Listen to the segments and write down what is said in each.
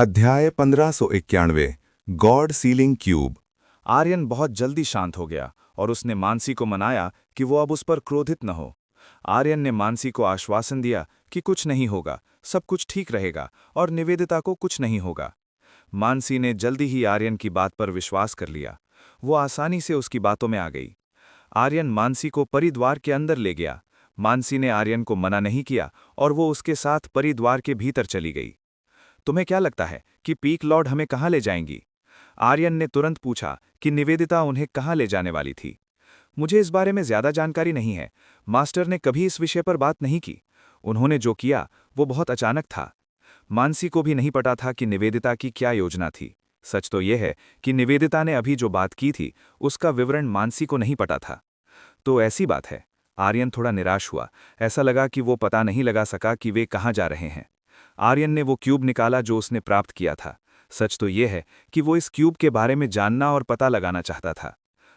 अध्याय 1591 God ceiling cube. Aryan बहुत जल्दी शांत हो गया और उसने मानसी को मनाया कि वो अब उस पर क्रोधित न हो। आर्यन ने मानसी को आश्वासन दिया कि कुछ नहीं होगा, सब कुछ ठीक रहेगा और निवेदिता को कुछ नहीं होगा। मानसी ने जल्दी ही आर्यन की बात पर विश्वास कर लिया। वो आसानी से उसकी बातों में आ गई। आर्यन मानसी को परिद्वार के अंदर ले गया। मानसी ने आर्यन को मना नहीं किया और वो उसके साथ परिद्वार के भीतर चली गई। तुम्हें क्या लगता है कि पीक लॉर्ड हमें कहाँ ले जाएंगी? आर्यन ने तुरंत पूछा कि निवेदिता उन्हें कहाँ ले जाने वाली थी। मुझे इस बारे में ज्यादा जानकारी नहीं है। मास्टर ने कभी इस विषय पर बात नहीं की। उन्होंने जो किया वो बहुत अचानक था। मानसी को भी नहीं पता था कि निवेदिता की क्या योजना थी। सच तो यह है कि निवेदिता ने अभी जो बात की थी उसका विवरण मानसी को नहीं पता था। तो ऐसी बात है। आर्यन थोड़ा निराश हुआ। ऐसा लगा कि वो पता नहीं लगा सका कि वे कहाँ जा रहे हैं। आर्यन ने वो क्यूब निकाला जो उसने प्राप्त किया था। सच तो यह है कि वो इस क्यूब के बारे में जानना और पता लगाना चाहता था।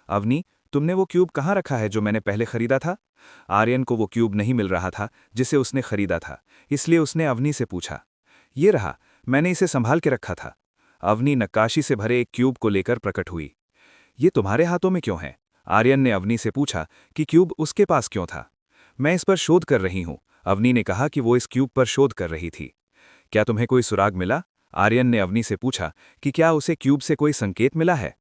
अवनी, तुमने वो क्यूब कहाँ रखा है जो मैंने पहले खरीदा था? आर्यन को वो क्यूब नहीं मिल रहा था जिसे उसने खरीदा था, इसलिए उसने अवनी से पूछा। ये रहा, मैंने इसे संभाल के रखा था। अवनी नक्काशी से भरे एक क्यूब को लेकर प्रकट हुई। ये तुम्हारे हाथों में क्यों है? आर्यन ने अवनी से पूछा कि क्यूब उसके पास क्यों था। मैं इस पर शोध कर रही हूँ। अवनी ने कहा कि वो इस क्यूब पर शोध कर रही थी। क्या तुम्हें कोई सुराग मिला? आर्यन ने अवनी से पूछा कि क्या उसे क्यूब से कोई संकेत मिला है।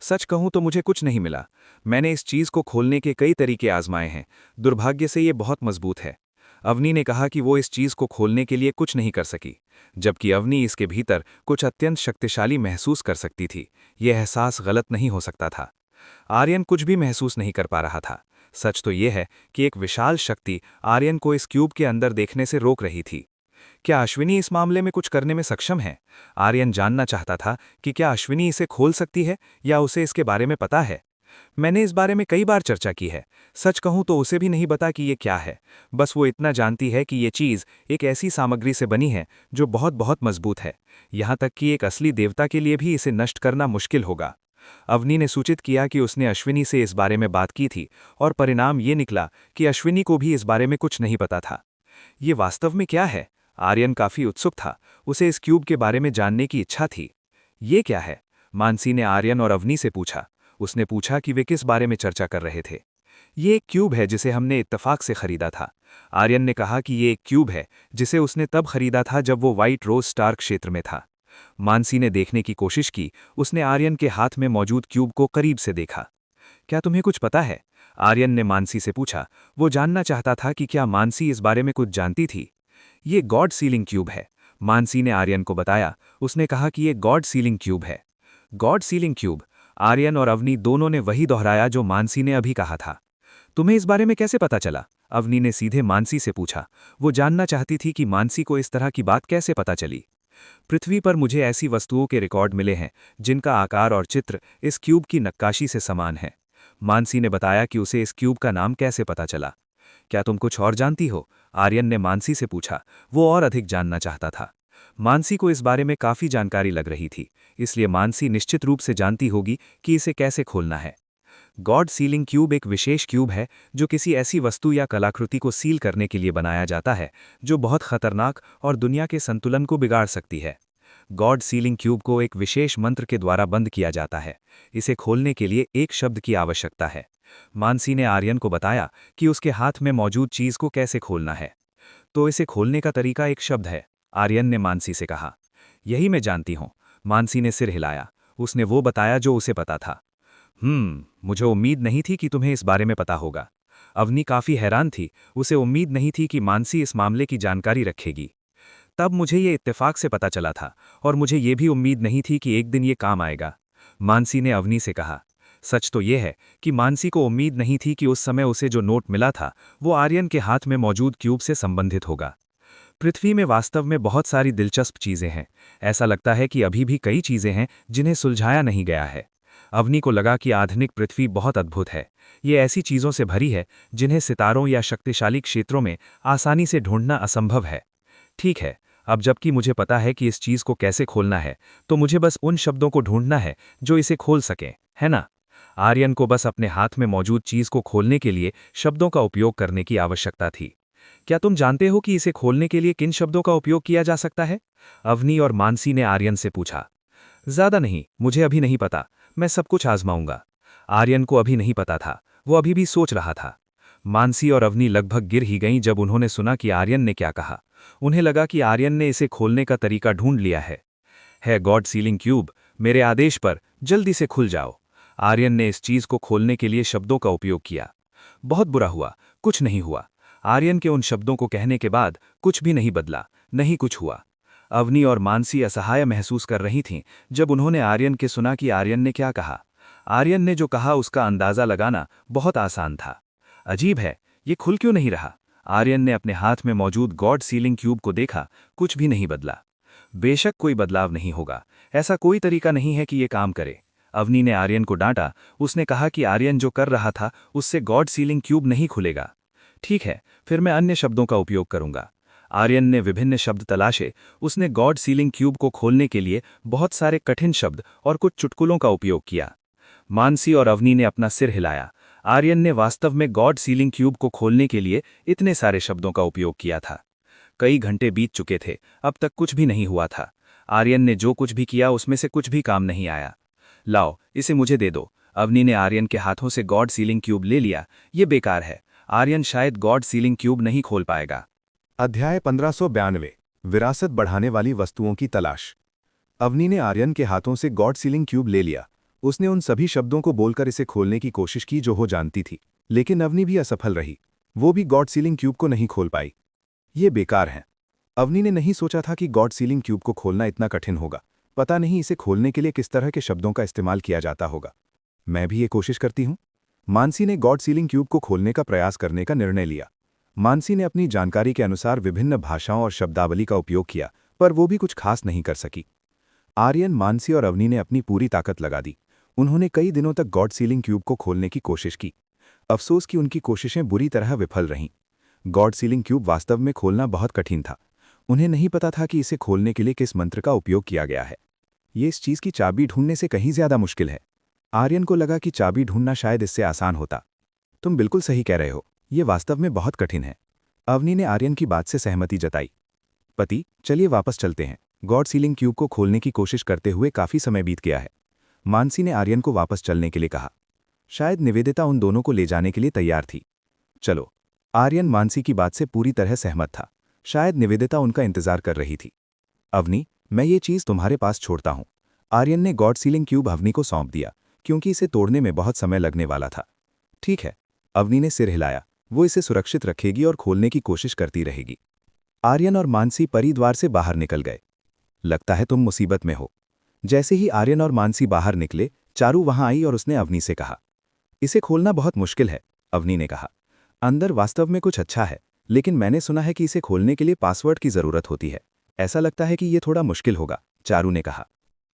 सच कहूं तो मुझे कुछ नहीं मिला। मैंने इस चीज को खोलने के कई तरीके आजमाए हैं। दुर्भाग्य से ये बहुत मजबूत है। अवनी ने कहा कि वो इस चीज को खोलने के लिए कुछ नहीं कर सकी, जबकि अवनी इसके भीतर कुछ अत्यंत शक्तिशाली महसूस कर सकती थी। यह एहसास गलत नहीं हो सकता था। आर्यन कुछ भी महसूस नहीं कर पा रहा था। सच तो यह है कि एक विशाल शक्ति आर्यन को इस क्यूब के अंदर देखने से रोक रही थी। क्या अश्विनी इस मामले में कुछ करने में सक्षम है? आर्यन जानना चाहता था कि क्या अश्विनी इसे खोल सकती है या उसे इसके बारे में पता है। मैंने इस बारे में कई बार चर्चा की है। सच कहूं तो उसे भी नहीं पता कि ये क्या है। बस वो इतना जानती है कि ये चीज़ एक ऐसी सामग्री से बनी है जो बहुत बहुत मजबूत है। यहाँ तक कि एक असली देवता के लिए भी इसे नष्ट करना मुश्किल होगा। अवनी ने सूचित किया कि उसने अश्विनी से इस बारे में बात की थी और परिणाम ये निकला कि अश्विनी को भी इस बारे में कुछ नहीं पता था। ये वास्तव में क्या है? आर्यन काफी उत्सुक था। उसे इस क्यूब के बारे में जानने की इच्छा थी। ये क्या है? मानसी ने आर्यन और अवनी से पूछा। उसने पूछा कि वे किस बारे में चर्चा कर रहे थे। ये एक क्यूब है जिसे हमने इत्तेफाक से खरीदा था। आर्यन ने कहा कि ये एक क्यूब है जिसे उसने तब खरीदा था जब वो व्हाइट रोज स्टार क्षेत्र में था। मानसी ने देखने की कोशिश की। उसने आर्यन के हाथ में मौजूद क्यूब को करीब से देखा। क्या तुम्हें कुछ पता है? आर्यन ने मानसी से पूछा। वो जानना चाहता था कि क्या मानसी इस बारे में कुछ जानती थी। ये गॉड सीलिंग क्यूब है, मानसी ने आर्यन को बताया। उसने कहा कि ये गॉड सीलिंग क्यूब है। God ceiling cube. आर्यन और अवनी दोनों ने वही दोहराया जो मानसी ने अभी कहा था। तुम्हें इस बारे में कैसे पता चला? अवनी ने सीधे मानसी से पूछा। वो जानना चाहती थी कि मानसी को इस तरह की बात कैसे पता चली। पृथ्वी पर मुझे ऐसी वस्तुओं के रिकॉर्ड मिले हैं जिनका आकार और चित्र इस क्यूब की नक्काशी से समान है। मानसी ने बताया कि उसे इस क्यूब का नाम कैसे पता चला। क्या तुम कुछ और जानती हो? आर्यन ने मानसी से पूछा। वो और अधिक जानना चाहता था। मानसी को इस बारे में काफी जानकारी लग रही थी, इसलिए मानसी निश्चित रूप से जानती होगी कि इसे कैसे खोलना है। गॉड सीलिंग क्यूब एक विशेष क्यूब है जो किसी ऐसी वस्तु या कलाकृति को सील करने के लिए बनाया जाता है जो बहुत खतरनाक और दुनिया के संतुलन को बिगाड़ सकती है। गॉड सीलिंग क्यूब को एक विशेष मंत्र के द्वारा बंद किया जाता है। इसे खोलने के लिए एक शब्द की आवश्यकता है। मानसी ने आर्यन को बताया कि उसके हाथ में मौजूद चीज को कैसे खोलना है। तो इसे खोलने का तरीका एक शब्द है, आर्यन ने मानसी से कहा। यही मैं जानती हूं। मानसी ने सिर हिलाया। उसने वो बताया जो उसे पता था। मुझे उम्मीद नहीं थी कि तुम्हें इस बारे में पता होगा। अवनी काफी हैरान थी। उसे उम्मीद नहीं थी कि मानसी इस मामले की जानकारी रखेगी। तब मुझे ये इत्तेफाक से पता चला था और मुझे ये भी उम्मीद नहीं थी कि एक दिन ये काम आएगा, मानसी ने अवनी से कहा। सच तो यह है कि मानसी को उम्मीद नहीं थी कि उस समय उसे जो नोट मिला था वो आर्यन के हाथ में मौजूद क्यूब से संबंधित होगा। पृथ्वी में वास्तव में बहुत सारी दिलचस्प चीजें हैं। ऐसा लगता है कि अभी भी कई चीजें हैं जिन्हें सुलझाया नहीं गया है। अवनी को लगा कि आधुनिक पृथ्वी बहुत अद्भुत है। ये ऐसी चीजों से भरी है जिन्हें सितारों या शक्तिशाली क्षेत्रों में आसानी से ढूंढना असंभव है। ठीक है, अब जबकि मुझे पता है कि इस चीज को कैसे खोलना है, तो मुझे बस उन शब्दों को ढूंढना है जो इसे खोल सकें, है ना? आर्यन को बस अपने हाथ में मौजूद चीज को खोलने के लिए शब्दों का उपयोग करने की आवश्यकता थी। क्या तुम जानते हो कि इसे खोलने के लिए किन शब्दों का उपयोग किया जा सकता है? अवनी और मानसी ने आर्यन से पूछा। ज्यादा नहीं, मुझे अभी नहीं पता, मैं सब कुछ आजमाऊंगा। आर्यन को अभी नहीं पता था, वो अभी भी सोच रहा था। मानसी और अवनी लगभग गिर ही गईं जब उन्होंने सुना कि आर्यन ने क्या कहा। उन्हें लगा कि आर्यन ने इसे खोलने का तरीका ढूंढ लिया है गॉड सीलिंग क्यूब, मेरे आदेश पर जल्दी से खुल जाओ। आर्यन ने इस चीज को खोलने के लिए शब्दों का उपयोग किया। बहुत बुरा हुआ, कुछ नहीं हुआ। आर्यन के उन शब्दों को कहने के बाद कुछ भी नहीं बदला, नहीं कुछ हुआ। अवनी और मानसी असहाय महसूस कर रही थीं जब उन्होंने आर्यन के सुना कि आर्यन ने क्या कहा। आर्यन ने जो कहा उसका अंदाजा लगाना बहुत आसान था। अजीब है, ये खुल क्यों नहीं रहा? आर्यन ने अपने हाथ में मौजूद गॉड सीलिंग क्यूब को देखा, कुछ भी नहीं बदला। बेशक कोई बदलाव नहीं होगा, ऐसा कोई तरीका नहीं है कि ये काम करे। अवनी ने आर्यन को डांटा। उसने कहा कि आर्यन जो कर रहा था उससे गॉड सीलिंग क्यूब नहीं खुलेगा। ठीक है, फिर मैं अन्य शब्दों का उपयोग करूंगा। आर्यन ने विभिन्न शब्द तलाशे। उसने गॉड सीलिंग क्यूब को खोलने के लिए बहुत सारे कठिन शब्द और कुछ चुटकुलों का उपयोग किया। मानसी और अवनी ने अपना सिर हिलाया। आर्यन ने वास्तव में गॉड सीलिंग क्यूब को खोलने के लिए इतने सारे शब्दों का उपयोग किया था। कई घंटे बीत चुके थे, अब तक कुछ भी नहीं हुआ था। आर्यन ने जो कुछ भी किया उसमें से कुछ भी काम नहीं आया। लाओ, इसे मुझे दे दो। अवनी ने आर्यन के हाथों से गॉड सीलिंग क्यूब ले लिया। ये बेकार है, आर्यन शायद गॉड सीलिंग क्यूब नहीं खोल पाएगा। अध्याय 1592 विरासत बढ़ाने वाली वस्तुओं की तलाश। अवनी ने आर्यन के हाथों से गॉड सीलिंग क्यूब ले लिया। उसने उन सभी शब्दों को बोलकर इसे खोलने की कोशिश की जो वो जानती थी, लेकिन अवनी भी असफल रही। वो भी गॉड सीलिंग क्यूब को नहीं खोल पाई। ये बेकार है। अवनी ने नहीं सोचा था कि गॉड सीलिंग क्यूब को खोलना इतना कठिन होगा। पता नहीं इसे खोलने के लिए किस तरह के शब्दों का इस्तेमाल किया जाता होगा। मैं भी ये कोशिश करती हूँ। मानसी ने गॉड सीलिंग क्यूब को खोलने का प्रयास करने का निर्णय लिया। मानसी ने अपनी जानकारी के अनुसार विभिन्न भाषाओं और शब्दावली का उपयोग किया, पर वो भी कुछ खास नहीं कर सकी। आर्यन, मानसी और अवनी ने अपनी पूरी ताकत लगा दी। उन्होंने कई दिनों तक गॉड सीलिंग क्यूब को खोलने की कोशिश की। अफसोस कि उनकी कोशिशें बुरी तरह विफल रहीं। गॉड सीलिंग क्यूब वास्तव में खोलना बहुत कठिन था। उन्हें नहीं पता था कि इसे खोलने के लिए किस मंत्र का उपयोग किया गया है। ये इस चीज की चाबी ढूंढने से कहीं ज्यादा मुश्किल है। आर्यन को लगा कि चाबी ढूंढना शायद इससे आसान होता। तुम बिल्कुल सही कह रहे हो, ये वास्तव में बहुत कठिन है। अवनी ने आर्यन की बात से सहमति जताई। पति, चलिए वापस चलते हैं। गॉड सीलिंग क्यूब को खोलने की कोशिश करते हुए काफी समय बीत गया है। मानसी ने आर्यन को वापस चलने के लिए कहा। शायद निवेदिता उन दोनों को ले जाने के लिए तैयार थी। चलो। आर्यन मानसी की बात से पूरी तरह सहमत था। शायद निवेदिता उनका इंतजार कर रही थी। अवनी, मैं ये चीज तुम्हारे पास छोड़ता हूं। आर्यन ने गॉड सीलिंग क्यूब अवनी को सौंप दिया, क्योंकि इसे तोड़ने में बहुत समय लगने वाला था। ठीक है। अवनी ने सिर हिलाया। वो इसे सुरक्षित रखेगी और खोलने की कोशिश करती रहेगी। आर्यन और मानसी परिद्वार से बाहर निकल गए। लगता है तुम मुसीबत में हो। जैसे ही आर्यन और मानसी बाहर निकले, चारू वहां आई और उसने अवनी से कहा। इसे खोलना बहुत मुश्किल है, अवनी ने कहा। अंदर वास्तव में कुछ अच्छा है, लेकिन मैंने सुना है कि इसे खोलने के लिए पासवर्ड की जरूरत होती है। ऐसा लगता है कि ये थोड़ा मुश्किल होगा, चारू ने कहा।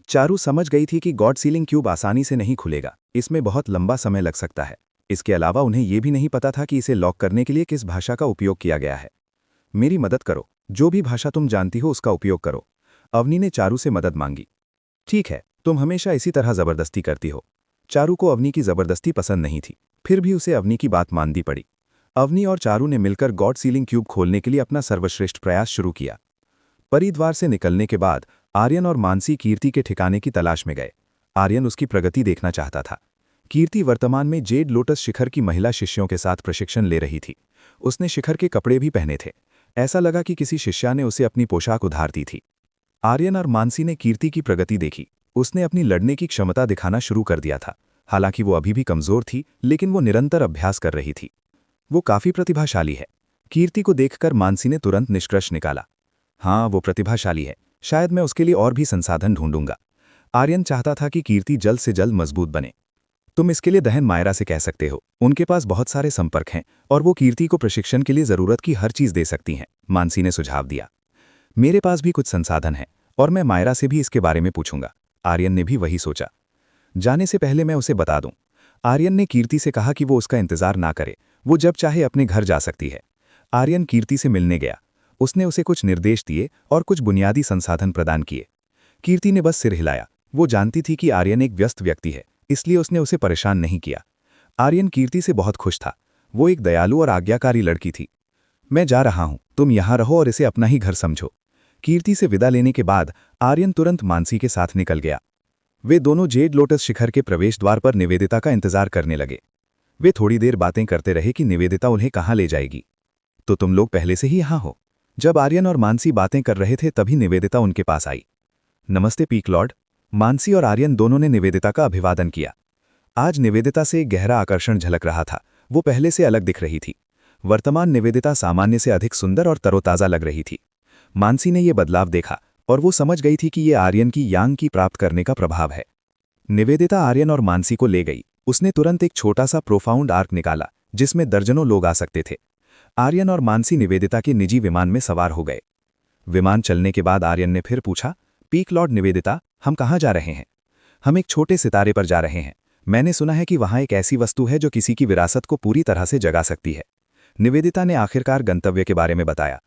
चारू समझ गई थी कि गॉड सीलिंग क्यूब आसानी से नहीं खुलेगा, इसमें बहुत लंबा समय लग सकता है। इसके अलावा उन्हें यह भी नहीं पता था कि इसे लॉक करने के लिए किस भाषा का उपयोग किया गया है। मेरी मदद करो, जो भी भाषा तुम जानती हो उसका उपयोग करो। अवनी ने चारू से मदद मांगी। ठीक है, तुम हमेशा इसी तरह जबरदस्ती करती हो। चारू को अवनी की जबरदस्ती पसंद नहीं थी, फिर भी उसे अवनी की बात माननी पड़ी। अवनी और चारू ने मिलकर गॉड सीलिंग क्यूब खोलने के लिए अपना सर्वश्रेष्ठ प्रयास शुरू किया। परिद्वार से निकलने के बाद आर्यन और मानसी कीर्ति के ठिकाने की तलाश में गए। आर्यन उसकी प्रगति देखना चाहता था। कीर्ति वर्तमान में जेड लोटस शिखर की महिला शिष्यों के साथ प्रशिक्षण ले रही थी। उसने शिखर के कपड़े भी पहने थे। ऐसा लगा कि किसी शिष्या ने उसे अपनी पोशाक उधार दी थी। आर्यन और मानसी ने कीर्ति की प्रगति देखी। उसने अपनी लड़ने की क्षमता दिखाना शुरू कर दिया था। हालांकि वो अभी भी कमजोर थी, लेकिन वो निरंतर अभ्यास कर रही थी। वो काफी प्रतिभाशाली है। कीर्ति को देखकर मानसी ने तुरंत निष्कर्ष निकाला। हाँ, वो प्रतिभाशाली है। शायद मैं उसके लिए और भी संसाधन ढूंढूंगा। आर्यन चाहता था कि कीर्ति जल्द से जल्द मजबूत बने। तुम इसके लिए बहन मायरा से कह सकते हो। उनके पास बहुत सारे संपर्क हैं और वो कीर्ति को प्रशिक्षण के लिए जरूरत की हर चीज दे सकती हैं, मानसी ने सुझाव दिया। मेरे पास भी कुछ संसाधन हैं और मैं मायरा से भी इसके बारे में पूछूंगा। आर्यन ने भी वही सोचा। जाने से पहले मैं उसे बता दूं। आर्यन ने कीर्ति से कहा कि वो उसका इंतजार ना करे, वो जब चाहे अपने घर जा सकती है। आर्यन कीर्ति से मिलने गया। उसने उसे कुछ निर्देश दिए और कुछ बुनियादी संसाधन प्रदान किए। कीर्ति ने बस सिर हिलाया। वो जानती थी कि आर्यन एक व्यस्त व्यक्ति है, इसलिए उसने उसे परेशान नहीं किया। आर्यन कीर्ति से बहुत खुश था। वो एक दयालु और आज्ञाकारी लड़की थी। मैं जा रहा हूं, तुम यहां रहो और इसे अपना ही घर समझो। कीर्ति से विदा लेने के बाद आर्यन तुरंत मानसी के साथ निकल गया। वे दोनों जेड लोटस शिखर के प्रवेश द्वार पर निवेदिता का इंतजार करने लगे। वे थोड़ी देर बातें करते रहे कि निवेदिता उन्हें कहाँ ले जाएगी। तो तुम लोग पहले से ही यहाँ हो। जब आर्यन और मानसी बातें कर रहे थे तभी निवेदिता उनके पास आई। नमस्ते पीक लॉर्ड। मानसी और आर्यन दोनों ने निवेदिता का अभिवादन किया। आज निवेदिता से एक गहरा आकर्षण झलक रहा था। वो पहले से अलग दिख रही थी। वर्तमान निवेदिता सामान्य से अधिक सुंदर और तरोताज़ा लग रही थी। मानसी ने यह बदलाव देखा और वो समझ गई थी कि ये आर्यन की यांग की प्राप्त करने का प्रभाव है। निवेदिता आर्यन और मानसी को ले गई। उसने तुरंत एक छोटा सा प्रोफाउंड आर्क निकाला जिसमें दर्जनों लोग आ सकते थे। आर्यन और मानसी निवेदिता के निजी विमान में सवार हो गए। विमान चलने के बाद आर्यन ने फिर पूछा, पीक लॉर्ड निवेदिता, हम कहाँ जा रहे हैं? हम एक छोटे सितारे पर जा रहे हैं। मैंने सुना है कि वहाँ एक ऐसी वस्तु है जो किसी की विरासत को पूरी तरह से जगा सकती है। निवेदिता ने आखिरकार गंतव्य के बारे में बताया।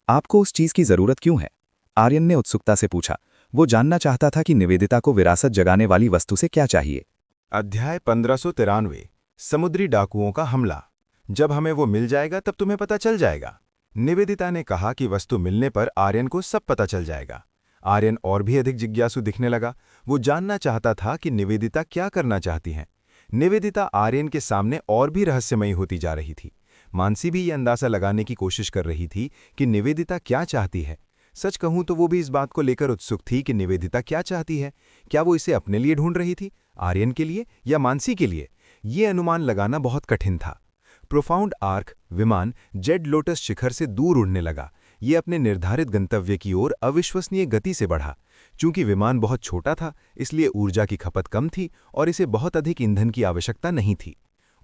आपको उस चीज की जरूरत क्यों है? आर्यन ने उत्सुकता से पूछा। वो जानना चाहता था कि निवेदिता को विरासत जगाने वाली वस्तु से क्या चाहिए। अध्याय 1593 समुद्री डाकुओं का हमला। जब हमें वो मिल जाएगा तब तुम्हें पता चल जाएगा। निवेदिता ने कहा कि वस्तु मिलने पर आर्यन को सब पता चल जाएगा। आर्यन और भी अधिक जिज्ञासु दिखने लगा। वो जानना चाहता था कि निवेदिता क्या करना चाहती हैं। निवेदिता आर्यन के सामने और भी रहस्यमयी होती जा रही थी। मानसी भी ये अंदाजा लगाने की कोशिश कर रही थी कि निवेदिता क्या चाहती है। सच कहूं तो वो भी इस बात को लेकर उत्सुक थी कि निवेदिता क्या चाहती है। क्या वो इसे अपने लिए ढूंढ रही थी, आर्यन के लिए या मानसी के लिए? ये अनुमान लगाना बहुत कठिन था। प्रोफाउंड आर्क विमान जेड लोटस शिखर से दूर उड़ने लगा। ये अपने निर्धारित गंतव्य की ओर अविश्वसनीय गति से बढ़ा। चूंकि विमान बहुत छोटा था इसलिए ऊर्जा की खपत कम थी और इसे बहुत अधिक ईंधन की आवश्यकता नहीं थी।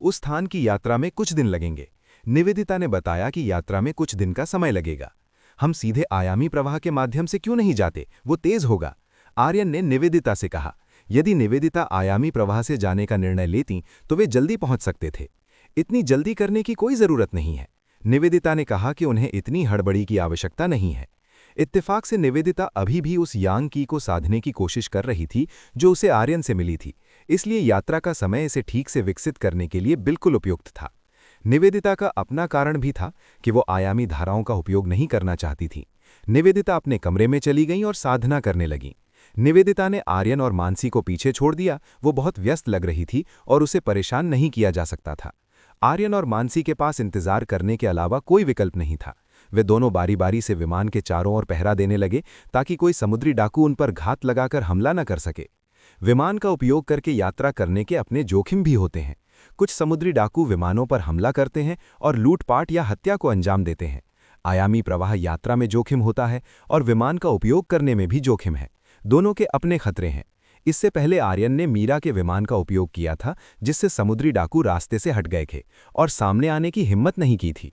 उस स्थान की यात्रा में कुछ दिन लगेंगे। निवेदिता ने बताया कि यात्रा में कुछ दिन का समय लगेगा। हम सीधे आयामी प्रवाह के माध्यम से क्यों नहीं जाते, वो तेज होगा। आर्यन ने निवेदिता से कहा। यदि निवेदिता आयामी प्रवाह से जाने का निर्णय लेती तो वे जल्दी पहुंच सकते थे। इतनी जल्दी करने की कोई जरूरत नहीं है। निवेदिता ने कहा कि उन्हें इतनी हड़बड़ी की आवश्यकता नहीं है। इत्तेफाक से निवेदिता अभी भी उस यांग की को साधने की कोशिश कर रही थी जो उसे आर्यन से मिली थी। इसलिए यात्रा का समय इसे ठीक से विकसित करने के लिए बिल्कुल उपयुक्त था। निवेदिता का अपना कारण भी था कि वो आयामी धाराओं का उपयोग नहीं करना चाहती थी। निवेदिता अपने कमरे में चली गई और साधना करने लगी। निवेदिता ने आर्यन और मानसी को पीछे छोड़ दिया। वो बहुत व्यस्त लग रही थी और उसे परेशान नहीं किया जा सकता था। आर्यन और मानसी के पास इंतजार करने के अलावा कोई विकल्प नहीं था। वे दोनों बारी बारी से विमान के चारों ओर पहरा देने लगे ताकि कोई समुद्री डाकू उन पर घात लगाकर हमला न कर सके। विमान का उपयोग करके यात्रा करने के अपने जोखिम भी होते हैं। कुछ समुद्री डाकू विमानों पर हमला करते हैं और लूटपाट या हत्या को अंजाम देते हैं। आयामी प्रवाह यात्रा में जोखिम होता है और विमान का उपयोग करने में भी जोखिम है। दोनों के अपने खतरे हैं। इससे पहले आर्यन ने मीरा के विमान का उपयोग किया था जिससे समुद्री डाकू रास्ते से हट गए थे और सामने आने की हिम्मत नहीं की थी।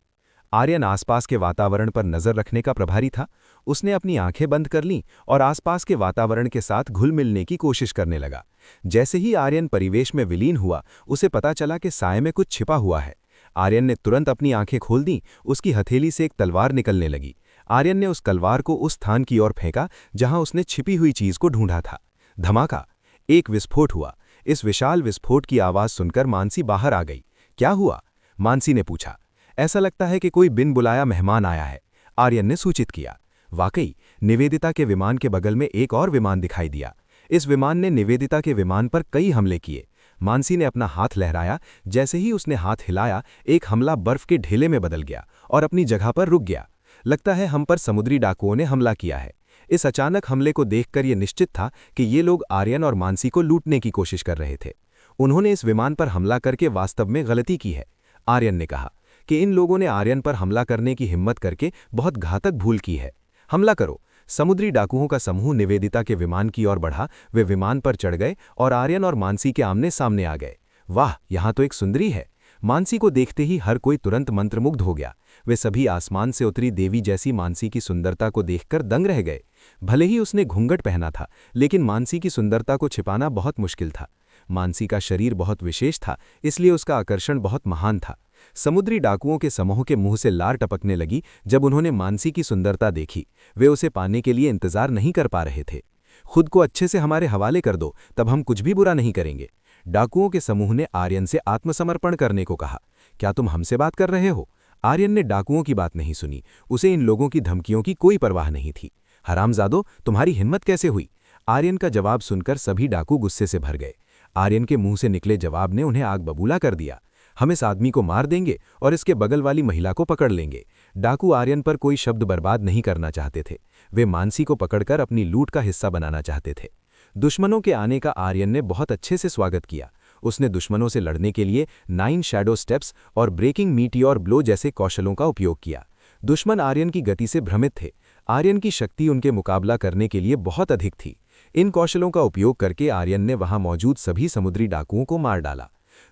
आर्यन आसपास के वातावरण पर नजर रखने का प्रभारी था। उसने अपनी आंखें बंद कर लीं और आसपास के वातावरण के साथ घुल मिलने की कोशिश करने लगा। जैसे ही आर्यन परिवेश में विलीन हुआ उसे पता चला कि साए में कुछ छिपा हुआ है। आर्यन ने तुरंत अपनी आंखें खोल दी। उसकी हथेली से एक तलवार निकलने लगी। आर्यन ने उस तलवार को उस स्थान की ओर फेंका जहां उसने छिपी हुई चीज को ढूंढा था। धमाका! एक विस्फोट हुआ। इस विशाल विस्फोट की आवाज सुनकर मानसी बाहर आ गई। क्या हुआ? मानसी ने पूछा। ऐसा लगता है कि कोई बिन बुलाया मेहमान आया है, आर्यन ने सूचित किया। वाकई, निवेदिता के विमान के बगल में एक और विमान दिखाई दिया। इस विमान ने निवेदिता के विमान पर कई हमले किए। मानसी ने अपना हाथ लहराया। जैसे ही उसने हाथ हिलाया, एक हमला बर्फ के ढेले में बदल गया और अपनी जगह पर रुक गया। लगता है हम पर समुद्री डाकुओं ने हमला किया है। इस अचानक हमले को देखकर यह निश्चित था कि ये लोग आर्यन और मानसी को लूटने की कोशिश कर रहे थे। उन्होंने इस विमान पर हमला करके वास्तव में गलती की है। आर्यन ने कहा कि इन लोगों ने आर्यन पर हमला करने की हिम्मत करके बहुत घातक भूल की है। हमला करो। समुद्री डाकुओं का समूह निवेदिता के विमान की ओर बढ़ा। वे विमान पर चढ़ गए और आर्यन और मानसी के आमने सामने आ गए। वाह, यहाँ तो एक सुंदरी है। मानसी को देखते ही हर कोई तुरंत मंत्रमुग्ध हो गया। वे सभी आसमान से उतरी देवी जैसी मानसी की सुंदरता को देखकर दंग रह गए। भले ही उसने घूंघट पहना था, लेकिन मानसी की सुंदरता को छिपाना बहुत मुश्किल था। मानसी का शरीर बहुत विशेष था, इसलिए उसका आकर्षण बहुत महान था। समुद्री डाकुओं के समूह के मुंह से लार टपकने लगी जब उन्होंने मानसी की सुंदरता देखी। वे उसे पाने के लिए इंतजार नहीं कर पा रहे थे। खुद को अच्छे से हमारे हवाले कर दो, तब हम कुछ भी बुरा नहीं करेंगे। डाकुओं के समूह ने आर्यन से आत्मसमर्पण करने को कहा। क्या तुम हमसे बात कर रहे हो? आर्यन ने डाकुओं की बात नहीं सुनी। उसे इन लोगों की धमकियों की कोई परवाह नहीं थी। हरामजादो, तुम्हारी हिम्मत कैसे हुई? आर्यन का जवाब सुनकर सभी डाकू गुस्से से भर गए। आर्यन के मुंह से निकले जवाब ने उन्हें आग बबूला कर दिया। हम इस आदमी को मार देंगे और इसके बगल वाली महिला को पकड़ लेंगे। डाकू आर्यन पर कोई शब्द बर्बाद नहीं करना चाहते थे। वे मानसी को पकड़कर अपनी लूट का हिस्सा बनाना चाहते थे। दुश्मनों के आने का आर्यन ने बहुत अच्छे से स्वागत किया। उसने दुश्मनों से लड़ने के लिए 9 शैडो स्टेप्स और ब्रेकिंग मीटियोर ब्लो जैसे कौशलों का उपयोग किया। दुश्मन आर्यन की गति से भ्रमित थे। आर्यन की शक्ति उनके मुकाबला करने के लिए बहुत अधिक थी। इन कौशलों का उपयोग करके आर्यन ने वहां मौजूद सभी समुद्री डाकुओं को मार डाला।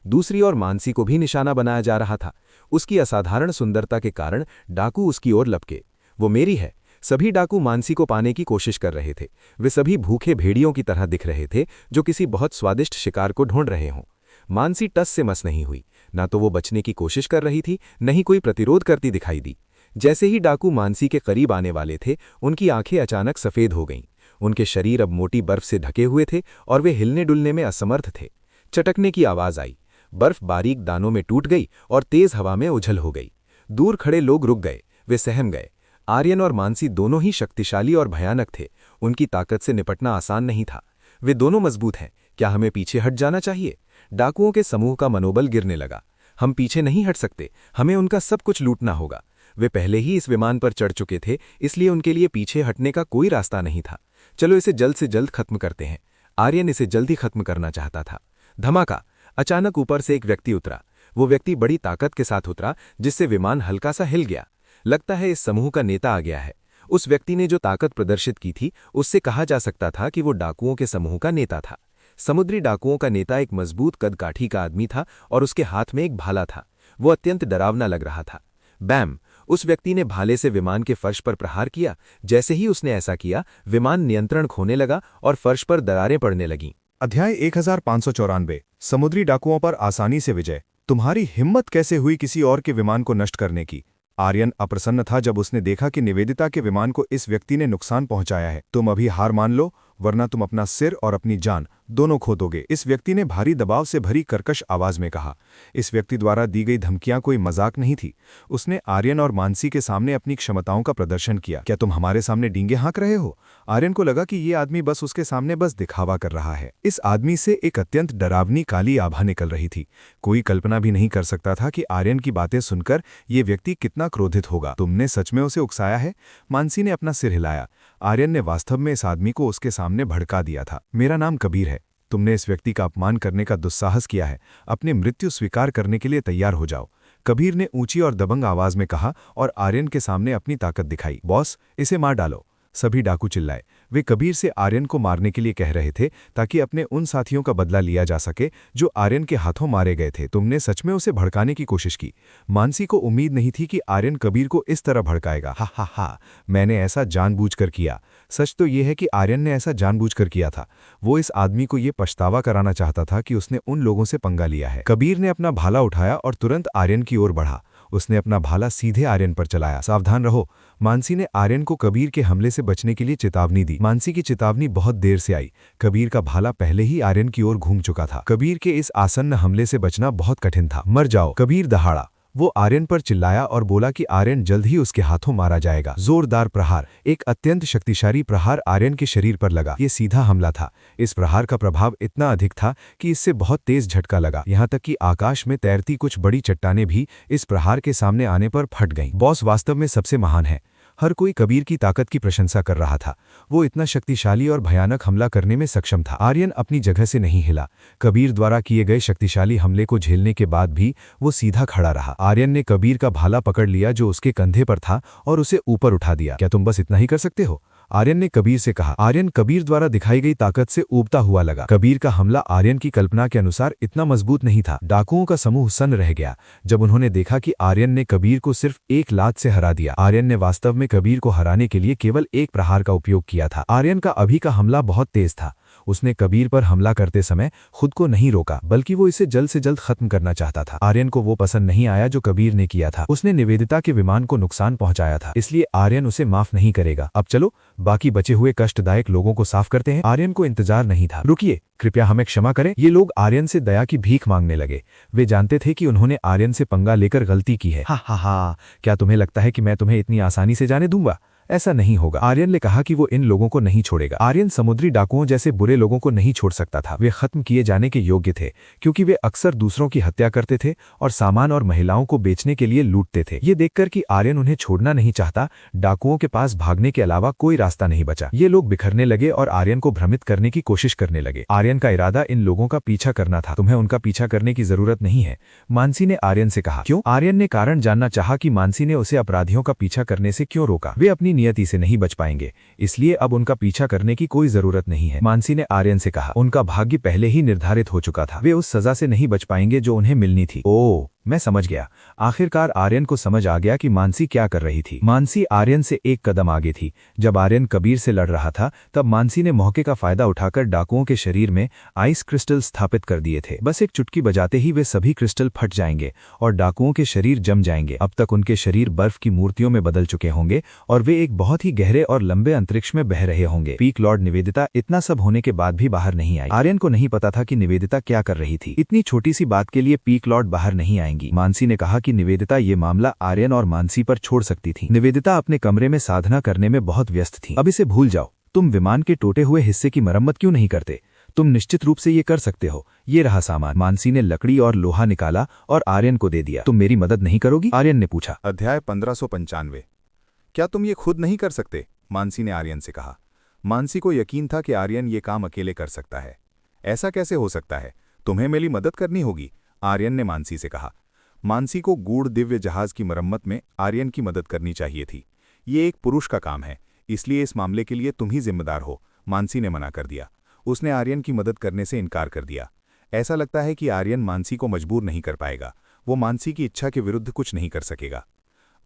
दूसरी ओर मानसी को भी निशाना बनाया जा रहा था। उसकी असाधारण सुंदरता के कारण डाकू उसकी ओर लपके। वो मेरी है। सभी डाकू मानसी को पाने की कोशिश कर रहे थे। वे सभी भूखे भेड़ियों की तरह दिख रहे थे जो किसी बहुत स्वादिष्ट शिकार को ढूंढ रहे हों। मानसी टस से मस नहीं हुई। ना तो वो बचने की कोशिश कर रही थी, न ही कोई प्रतिरोध करती दिखाई दी। जैसे ही डाकू मानसी के करीब आने वाले थे, उनकी आंखें अचानक सफेद हो गईं। उनके शरीर अब मोटी बर्फ से ढके हुए थे और वे हिलने डुलने में असमर्थ थे। चटकने की आवाज आई। बर्फ बारीक दानों में टूट गई और तेज हवा में उछल हो गई। दूर खड़े लोग रुक गए। वे सहम गए। आर्यन और मानसी दोनों ही शक्तिशाली और भयानक थे। उनकी ताकत से निपटना आसान नहीं था। वे दोनों मजबूत हैं। क्या हमें पीछे हट जाना चाहिए? डाकुओं के समूह का मनोबल गिरने लगा। हम पीछे नहीं हट सकते। हमें उनका सब कुछ लूटना होगा। वे पहले ही इस विमान पर चढ़ चुके थे, इसलिए उनके लिए पीछे हटने का कोई रास्ता नहीं था। चलो इसे जल्द से जल्द खत्म करते हैं। आर्यन इसे जल्द ही खत्म करना चाहता था। धमाका! अचानक ऊपर से एक व्यक्ति उतरा। वो व्यक्ति बड़ी ताकत के साथ उतरा, जिससे विमान हल्का सा हिल गया। लगता है इस समूह का नेता आ गया है। उस व्यक्ति ने जो ताकत प्रदर्शित की थी, उससे कहा जा सकता था कि वो डाकुओं के समूह का नेता था। समुद्री डाकुओं का नेता एक मजबूत कदकाठी का आदमी था और उसके हाथ में एक भाला था। वो अत्यंत डरावना लग रहा था। बैम! उस व्यक्ति ने भाले से विमान के फर्श पर प्रहार किया। जैसे ही उसने ऐसा किया, विमान नियंत्रण खोने लगा और फर्श पर दरारें पड़ने लगीं। अध्याय 1594 समुद्री डाकुओं पर आसानी से विजय। तुम्हारी हिम्मत कैसे हुई किसी और के विमान को नष्ट करने की? आर्यन अप्रसन्न था जब उसने देखा कि निवेदिता के विमान को इस व्यक्ति ने नुकसान पहुंचाया है। तुम अभी हार मान लो, वरना तुम अपना सिर और अपनी जान दोनों खो दोगे, इस व्यक्ति ने भारी दबाव से भरी कर्कश आवाज में कहा। इस व्यक्ति द्वारा दी गई धमकियां कोई मजाक नहीं थी। उसने आर्यन और मानसी के सामने अपनी क्षमताओं का प्रदर्शन किया। क्या तुम हमारे सामने डींगे हाँक रहे हो? आर्यन को लगा कि ये आदमी बस उसके सामने बस दिखावा कर रहा है। इस आदमी से एक अत्यंत डरावनी काली आभा निकल रही थी। कोई कल्पना भी नहीं कर सकता था कि आर्यन की बातें सुनकर ये व्यक्ति कितना क्रोधित होगा। तुमने सच में उसे उकसाया है? मानसी ने अपना सिर हिलाया। आर्यन ने वास्तव में इस आदमी को उसके सामने भड़का दिया था। मेरा नाम कबीर है। तुमने इस व्यक्ति का अपमान करने का दुस्साहस किया है। अपनी मृत्यु स्वीकार करने के लिए तैयार हो जाओ, कबीर ने ऊंची और दबंग आवाज में कहा और आर्यन के सामने अपनी ताकत दिखाई। बॉस, इसे मार डालो, सभी डाकू चिल्लाए। वे कबीर से आर्यन को मारने के लिए कह रहे थे ताकि अपने उन साथियों का बदला लिया जा सके जो आर्यन के हाथों मारे गए थे। तुमने सच में उसे भड़काने की कोशिश की। मानसी को उम्मीद नहीं थी कि आर्यन कबीर को इस तरह भड़काएगा। हा हा हा, मैंने ऐसा जानबूझकर किया। सच तो यह है कि आर्यन ने ऐसा जानबूझकर किया था। वो इस आदमी को ये पछतावा कराना चाहता था कि उसने उन लोगों से पंगा लिया है। कबीर ने अपना भाला उठाया और तुरंत आर्यन की ओर बढ़ा। उसने अपना भाला सीधे आर्यन पर चलाया। सावधान रहो। मानसी ने आर्यन को कबीर के हमले से बचने के लिए चेतावनी दी। मानसी की चेतावनी बहुत देर से आई। कबीर का भाला पहले ही आर्यन की ओर घूम चुका था। कबीर के इस आसन्न हमले से बचना बहुत कठिन था। मर जाओ, कबीर दहाड़ा। वो आर्यन पर चिल्लाया और बोला कि आर्यन जल्द ही उसके हाथों मारा जाएगा। जोरदार प्रहार, एक अत्यंत शक्तिशाली प्रहार आर्यन के शरीर पर लगा। ये सीधा हमला था। इस प्रहार का प्रभाव इतना अधिक था कि इससे बहुत तेज झटका लगा। यहाँ तक कि आकाश में तैरती कुछ बड़ी चट्टानें भी इस प्रहार के सामने आने पर फट गईं। बॉस वास्तव में सबसे महान है। हर कोई कबीर की ताकत की प्रशंसा कर रहा था। वो इतना शक्तिशाली और भयानक हमला करने में सक्षम था। आर्यन अपनी जगह से नहीं हिला। कबीर द्वारा किए गए शक्तिशाली हमले को झेलने के बाद भी वो सीधा खड़ा रहा। आर्यन ने कबीर का भाला पकड़ लिया जो उसके कंधे पर था और उसे ऊपर उठा दिया। क्या तुम बस इतना ही कर सकते हो? आर्यन ने कबीर से कहा। आर्यन कबीर द्वारा दिखाई गई ताकत से ऊबता हुआ लगा। कबीर का हमला आर्यन की कल्पना के अनुसार इतना मजबूत नहीं था। डाकुओं का समूह सन्न रह गया जब उन्होंने देखा कि आर्यन ने कबीर को सिर्फ एक लात से हरा दिया। आर्यन ने वास्तव में कबीर को हराने के लिए केवल एक प्रहार का उपयोग किया था। आर्यन का अभी का हमला बहुत तेज था। उसने कबीर पर हमला करते समय खुद को नहीं रोका, बल्कि वो इसे जल्द से जल्द खत्म करना चाहता था। आर्यन को वो पसंद नहीं आया जो कबीर ने किया था। उसने निवेदिता के विमान को नुकसान पहुंचाया था, इसलिए आर्यन उसे माफ नहीं करेगा। अब चलो बाकी बचे हुए कष्टदायक लोगों को साफ करते हैं। आर्यन को इंतजार नहीं था। रुकिए, कृपया हमें क्षमा करें। ये लोग आर्यन से दया की भीख मांगने लगे। वे जानते थे कि उन्होंने आर्यन से पंगा लेकर गलती की है। हा, क्या तुम्हें लगता है कि मैं तुम्हें इतनी आसानी से जाने दूंगा? ऐसा नहीं होगा। आर्यन ने कहा कि वो इन लोगों को नहीं छोड़ेगा। आर्यन समुद्री डाकुओं जैसे बुरे लोगों को नहीं छोड़ सकता था। वे खत्म किए जाने के योग्य थे, क्योंकि वे अक्सर दूसरों की हत्या करते थे और सामान और महिलाओं को बेचने के लिए लूटते थे। ये देखकर कि आर्यन उन्हें छोड़ना नहीं चाहता, डाकुओं के पास भागने के अलावा कोई रास्ता नहीं बचा। ये लोग बिखरने लगे और आर्यन को भ्रमित करने की कोशिश करने लगे। आर्यन का इरादा इन लोगों का पीछा करना था। तुम्हें उनका पीछा करने की जरूरत नहीं है, मानसी ने आर्यन से कहा। क्यों? आर्यन ने कारण जानना चाहा कि मानसी ने उसे अपराधियों का पीछा करने से क्यों रोका। वे अपनी नियति से नहीं पाएंगे, इसलिए अब उनका पीछा करने की कोई जरूरत नहीं है, मानसी ने आर्यन से कहा। उनका भाग्य पहले ही निर्धारित हो चुका था। वे उस सजा से नहीं बच पाएंगे जो उन्हें मिलनी थी। ओह, मैं समझ गया। आखिरकार आर्यन को समझ आ गया कि मानसी क्या कर रही थी। मानसी आर्यन से एक कदम आगे थी। जब आर्यन कबीर से लड़ रहा था, तब मानसी ने मौके का फायदा उठाकर डाकुओं के शरीर में आइस क्रिस्टल स्थापित कर दिए थे। बस एक चुटकी बजाते ही वे सभी क्रिस्टल फट जाएंगे और डाकुओं के शरीर जम जाएंगे। अब तक उनके शरीर बर्फ की मूर्तियों में बदल चुके होंगे और वे एक बहुत ही गहरे और लंबे अंतरिक्ष में बह रहे होंगे। पीक लॉर्ड निवेदिता इतना सब होने के बाद भी बाहर नहीं आई। आर्यन को नहीं पता था कि निवेदिता क्या कर रही थी। इतनी छोटी सी बात के लिए पीक लॉर्ड बाहर नहीं आएंगी। मानसी ने कहा कि निवेदिता ये मामला आर्यन और मानसी पर छोड़ सकती थी। निवेदिता अपने कमरे में साधना करने में बहुत व्यस्त थी। अब इसे भूल जाओ। तुम विमान के टूटे हुए हिस्से की मरम्मत क्यों नहीं करते? तुम निश्चित रूप से ये कर सकते हो। ये रहा सामान। मानसी ने लकड़ी और लोहा निकाला और आर्यन को दे दिया। तुम मेरी मदद नहीं करोगी? आर्यन ने पूछा। अध्याय 1595। क्या तुम ये खुद नहीं कर सकते? मानसी ने आर्यन से कहा। मानसी को यकीन था कि आर्यन ये काम अकेले कर सकता है। ऐसा कैसे हो सकता है? तुम्हें मेरी मदद करनी होगी, आर्यन ने मानसी से कहा। मानसी को गूढ़ दिव्य जहाज की मरम्मत में आर्यन की मदद करनी चाहिए थी। ये एक पुरुष का काम है, इसलिए इस मामले के लिए तुम ही जिम्मेदार हो, मानसी ने मना कर दिया। उसने आर्यन की मदद करने से इनकार कर दिया। ऐसा लगता है कि आर्यन मानसी को मजबूर नहीं कर पाएगा। वो मानसी की इच्छा के विरुद्ध कुछ नहीं कर सकेगा।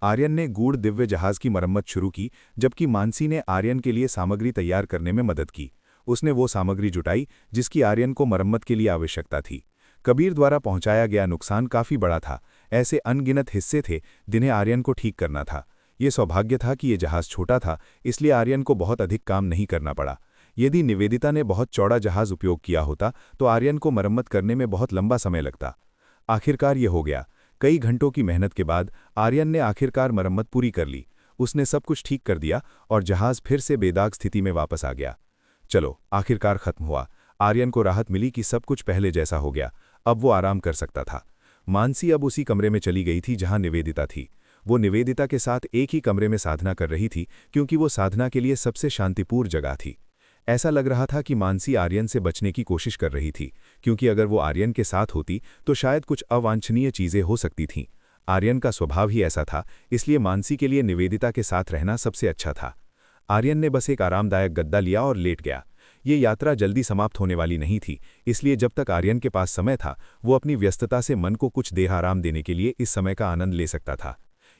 आर्यन ने गूढ़ दिव्य जहाज की मरम्मत शुरू की, जबकि मानसी ने आर्यन के लिए सामग्री तैयार करने में मदद की। उसने वो सामग्री जुटाई जिसकी आर्यन को मरम्मत के लिए आवश्यकता थी। कबीर द्वारा पहुंचाया गया नुकसान काफी बड़ा था। ऐसे अनगिनत हिस्से थे जिन्हें आर्यन को ठीक करना था। ये सौभाग्य था कि ये जहाज छोटा था, इसलिए आर्यन को बहुत अधिक काम नहीं करना पड़ा। यदि निवेदिता ने बहुत चौड़ा जहाज उपयोग किया होता तो आर्यन को मरम्मत करने में बहुत लंबा समय लगता। आखिरकार ये हो गया। कई घंटों की मेहनत के बाद आर्यन ने आखिरकार मरम्मत पूरी कर ली। उसने सब कुछ ठीक कर दिया और जहाज फिर से बेदाग स्थिति में वापस आ गया। चलो, आखिरकार खत्म हुआ। आर्यन को राहत मिली कि सब कुछ पहले जैसा हो गया। अब वो आराम कर सकता था। मानसी अब उसी कमरे में चली गई थी जहां निवेदिता थी। वो निवेदिता के साथ एक ही कमरे में साधना कर रही थी, क्योंकि वो साधना के लिए सबसे शांतिपूर्ण जगह थी। ऐसा लग रहा था कि मानसी आर्यन से बचने की कोशिश कर रही थी, क्योंकि अगर वो आर्यन के साथ होती तो शायद कुछ अवांछनीय चीजें हो सकती थीं। आर्यन का स्वभाव ही ऐसा था, इसलिए मानसी के लिए निवेदिता के साथ रहना सबसे अच्छा था। आर्यन ने बस एक आरामदायक गद्दा लिया और लेट गया। ये यात्रा जल्दी समाप्त होने वाली नहीं थी, इसलिए जब तक आर्यन के पास समय था वो अपनी व्यस्तता से मन को कुछ देर आराम देने के लिए इस समय का आनंद ले सकता था।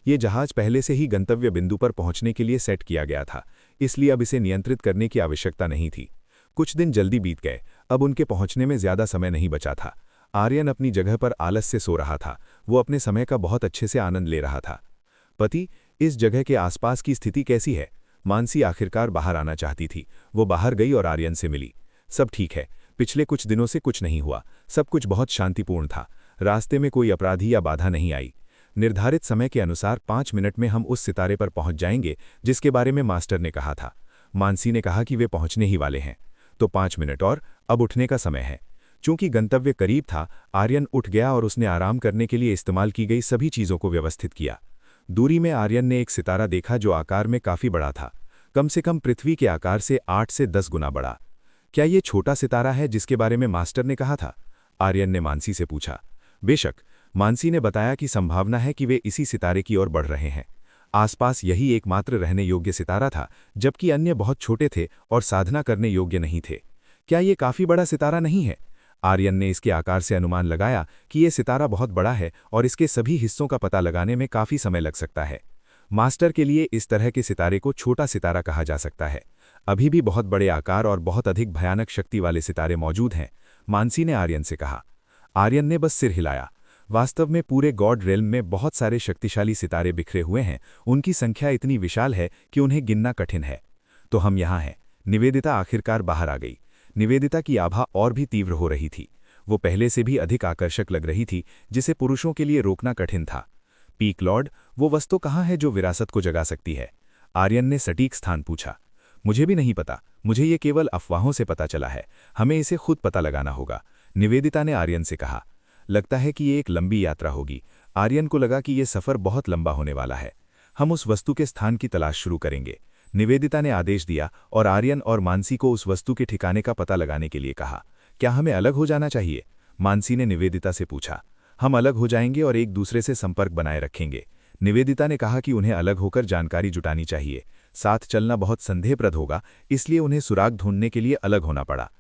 ये जहाज पहले से ही गंतव्य बिंदु पर पहुंचने के लिए सेट किया गया था, इसलिए अब इसे नियंत्रित करने की आवश्यकता नहीं थी। कुछ दिन जल्दी बीत गए। अब उनके पहुंचने में ज्यादा समय नहीं बचा था। आर्यन अपनी जगह पर आलस से सो रहा था। वो अपने समय का बहुत अच्छे से आनंद ले रहा था। पति, इस जगह के आसपास की स्थिति कैसी है? मानसी आखिरकार बाहर आना चाहती थी। वो बाहर गई और आर्यन से मिली। सब ठीक है। पिछले कुछ दिनों से कुछ नहीं हुआ। सब कुछ बहुत शांतिपूर्ण था। रास्ते में कोई अपराधी या बाधा नहीं आई। निर्धारित समय के अनुसार 5 मिनट में हम उस सितारे पर पहुंच जाएंगे जिसके बारे में मास्टर ने कहा था। मानसी ने कहा कि वे पहुंचने ही वाले हैं। तो 5 मिनट और, अब उठने का समय है। चूंकि गंतव्य करीब था, आर्यन उठ गया और उसने आराम करने के लिए इस्तेमाल की गई सभी चीज़ों को व्यवस्थित किया। दूरी में आर्यन ने एक सितारा देखा जो आकार में काफी बड़ा था, कम से कम पृथ्वी के आकार से 8 से 10 गुना बड़ा। क्या ये छोटा सितारा है जिसके बारे में मास्टर ने कहा था? आर्यन ने मानसी से पूछा। बेशक, मानसी ने बताया कि संभावना है कि वे इसी सितारे की ओर बढ़ रहे हैं। आसपास यही एकमात्र रहने योग्य सितारा था, जबकि अन्य बहुत छोटे थे और साधना करने योग्य नहीं थे। क्या ये काफी बड़ा सितारा नहीं है? आर्यन ने इसके आकार से अनुमान लगाया कि यह सितारा बहुत बड़ा है और इसके सभी हिस्सों का पता लगाने में काफी समय लग सकता है। मास्टर के लिए इस तरह के सितारे को छोटा सितारा कहा जा सकता है। अभी भी बहुत बड़े आकार और बहुत अधिक भयानक शक्ति वाले सितारे मौजूद हैं, मानसी ने आर्यन से कहा। आर्यन ने बस सिर हिलाया। वास्तव में पूरे गॉड रेल्म में बहुत सारे शक्तिशाली सितारे बिखरे हुए हैं, उनकी संख्या इतनी विशाल है कि उन्हें गिनना कठिन है। तो हम यहाँ हैं। निवेदिता आखिरकार बाहर आ गई। निवेदिता की आभा और भी तीव्र हो रही थी। वो पहले से भी अधिक आकर्षक लग रही थी, जिसे पुरुषों के लिए रोकना कठिन था। पीक लॉर्ड, वो वस्तु कहाँ है जो विरासत को जगा सकती है? आर्यन ने सटीक स्थान पूछा। मुझे भी नहीं पता, मुझे ये केवल अफवाहों से पता चला है। हमें इसे खुद पता लगाना होगा, निवेदिता ने आर्यन से कहा। लगता है कि ये एक लंबी यात्रा होगी। आर्यन को लगा कि ये सफ़र बहुत लंबा होने वाला है। हम उस वस्तु के स्थान की तलाश शुरू करेंगे, निवेदिता ने आदेश दिया और आर्यन और मानसी को उस वस्तु के ठिकाने का पता लगाने के लिए कहा। क्या हमें अलग हो जाना चाहिए? मानसी ने निवेदिता से पूछा। हम अलग हो जाएंगे और एक दूसरे से संपर्क बनाए रखेंगे। निवेदिता ने कहा कि उन्हें अलग होकर जानकारी जुटानी चाहिए। साथ चलना बहुत संदेहप्रद होगा, इसलिए उन्हें सुराग ढूंढने के लिए अलग होना पड़ा।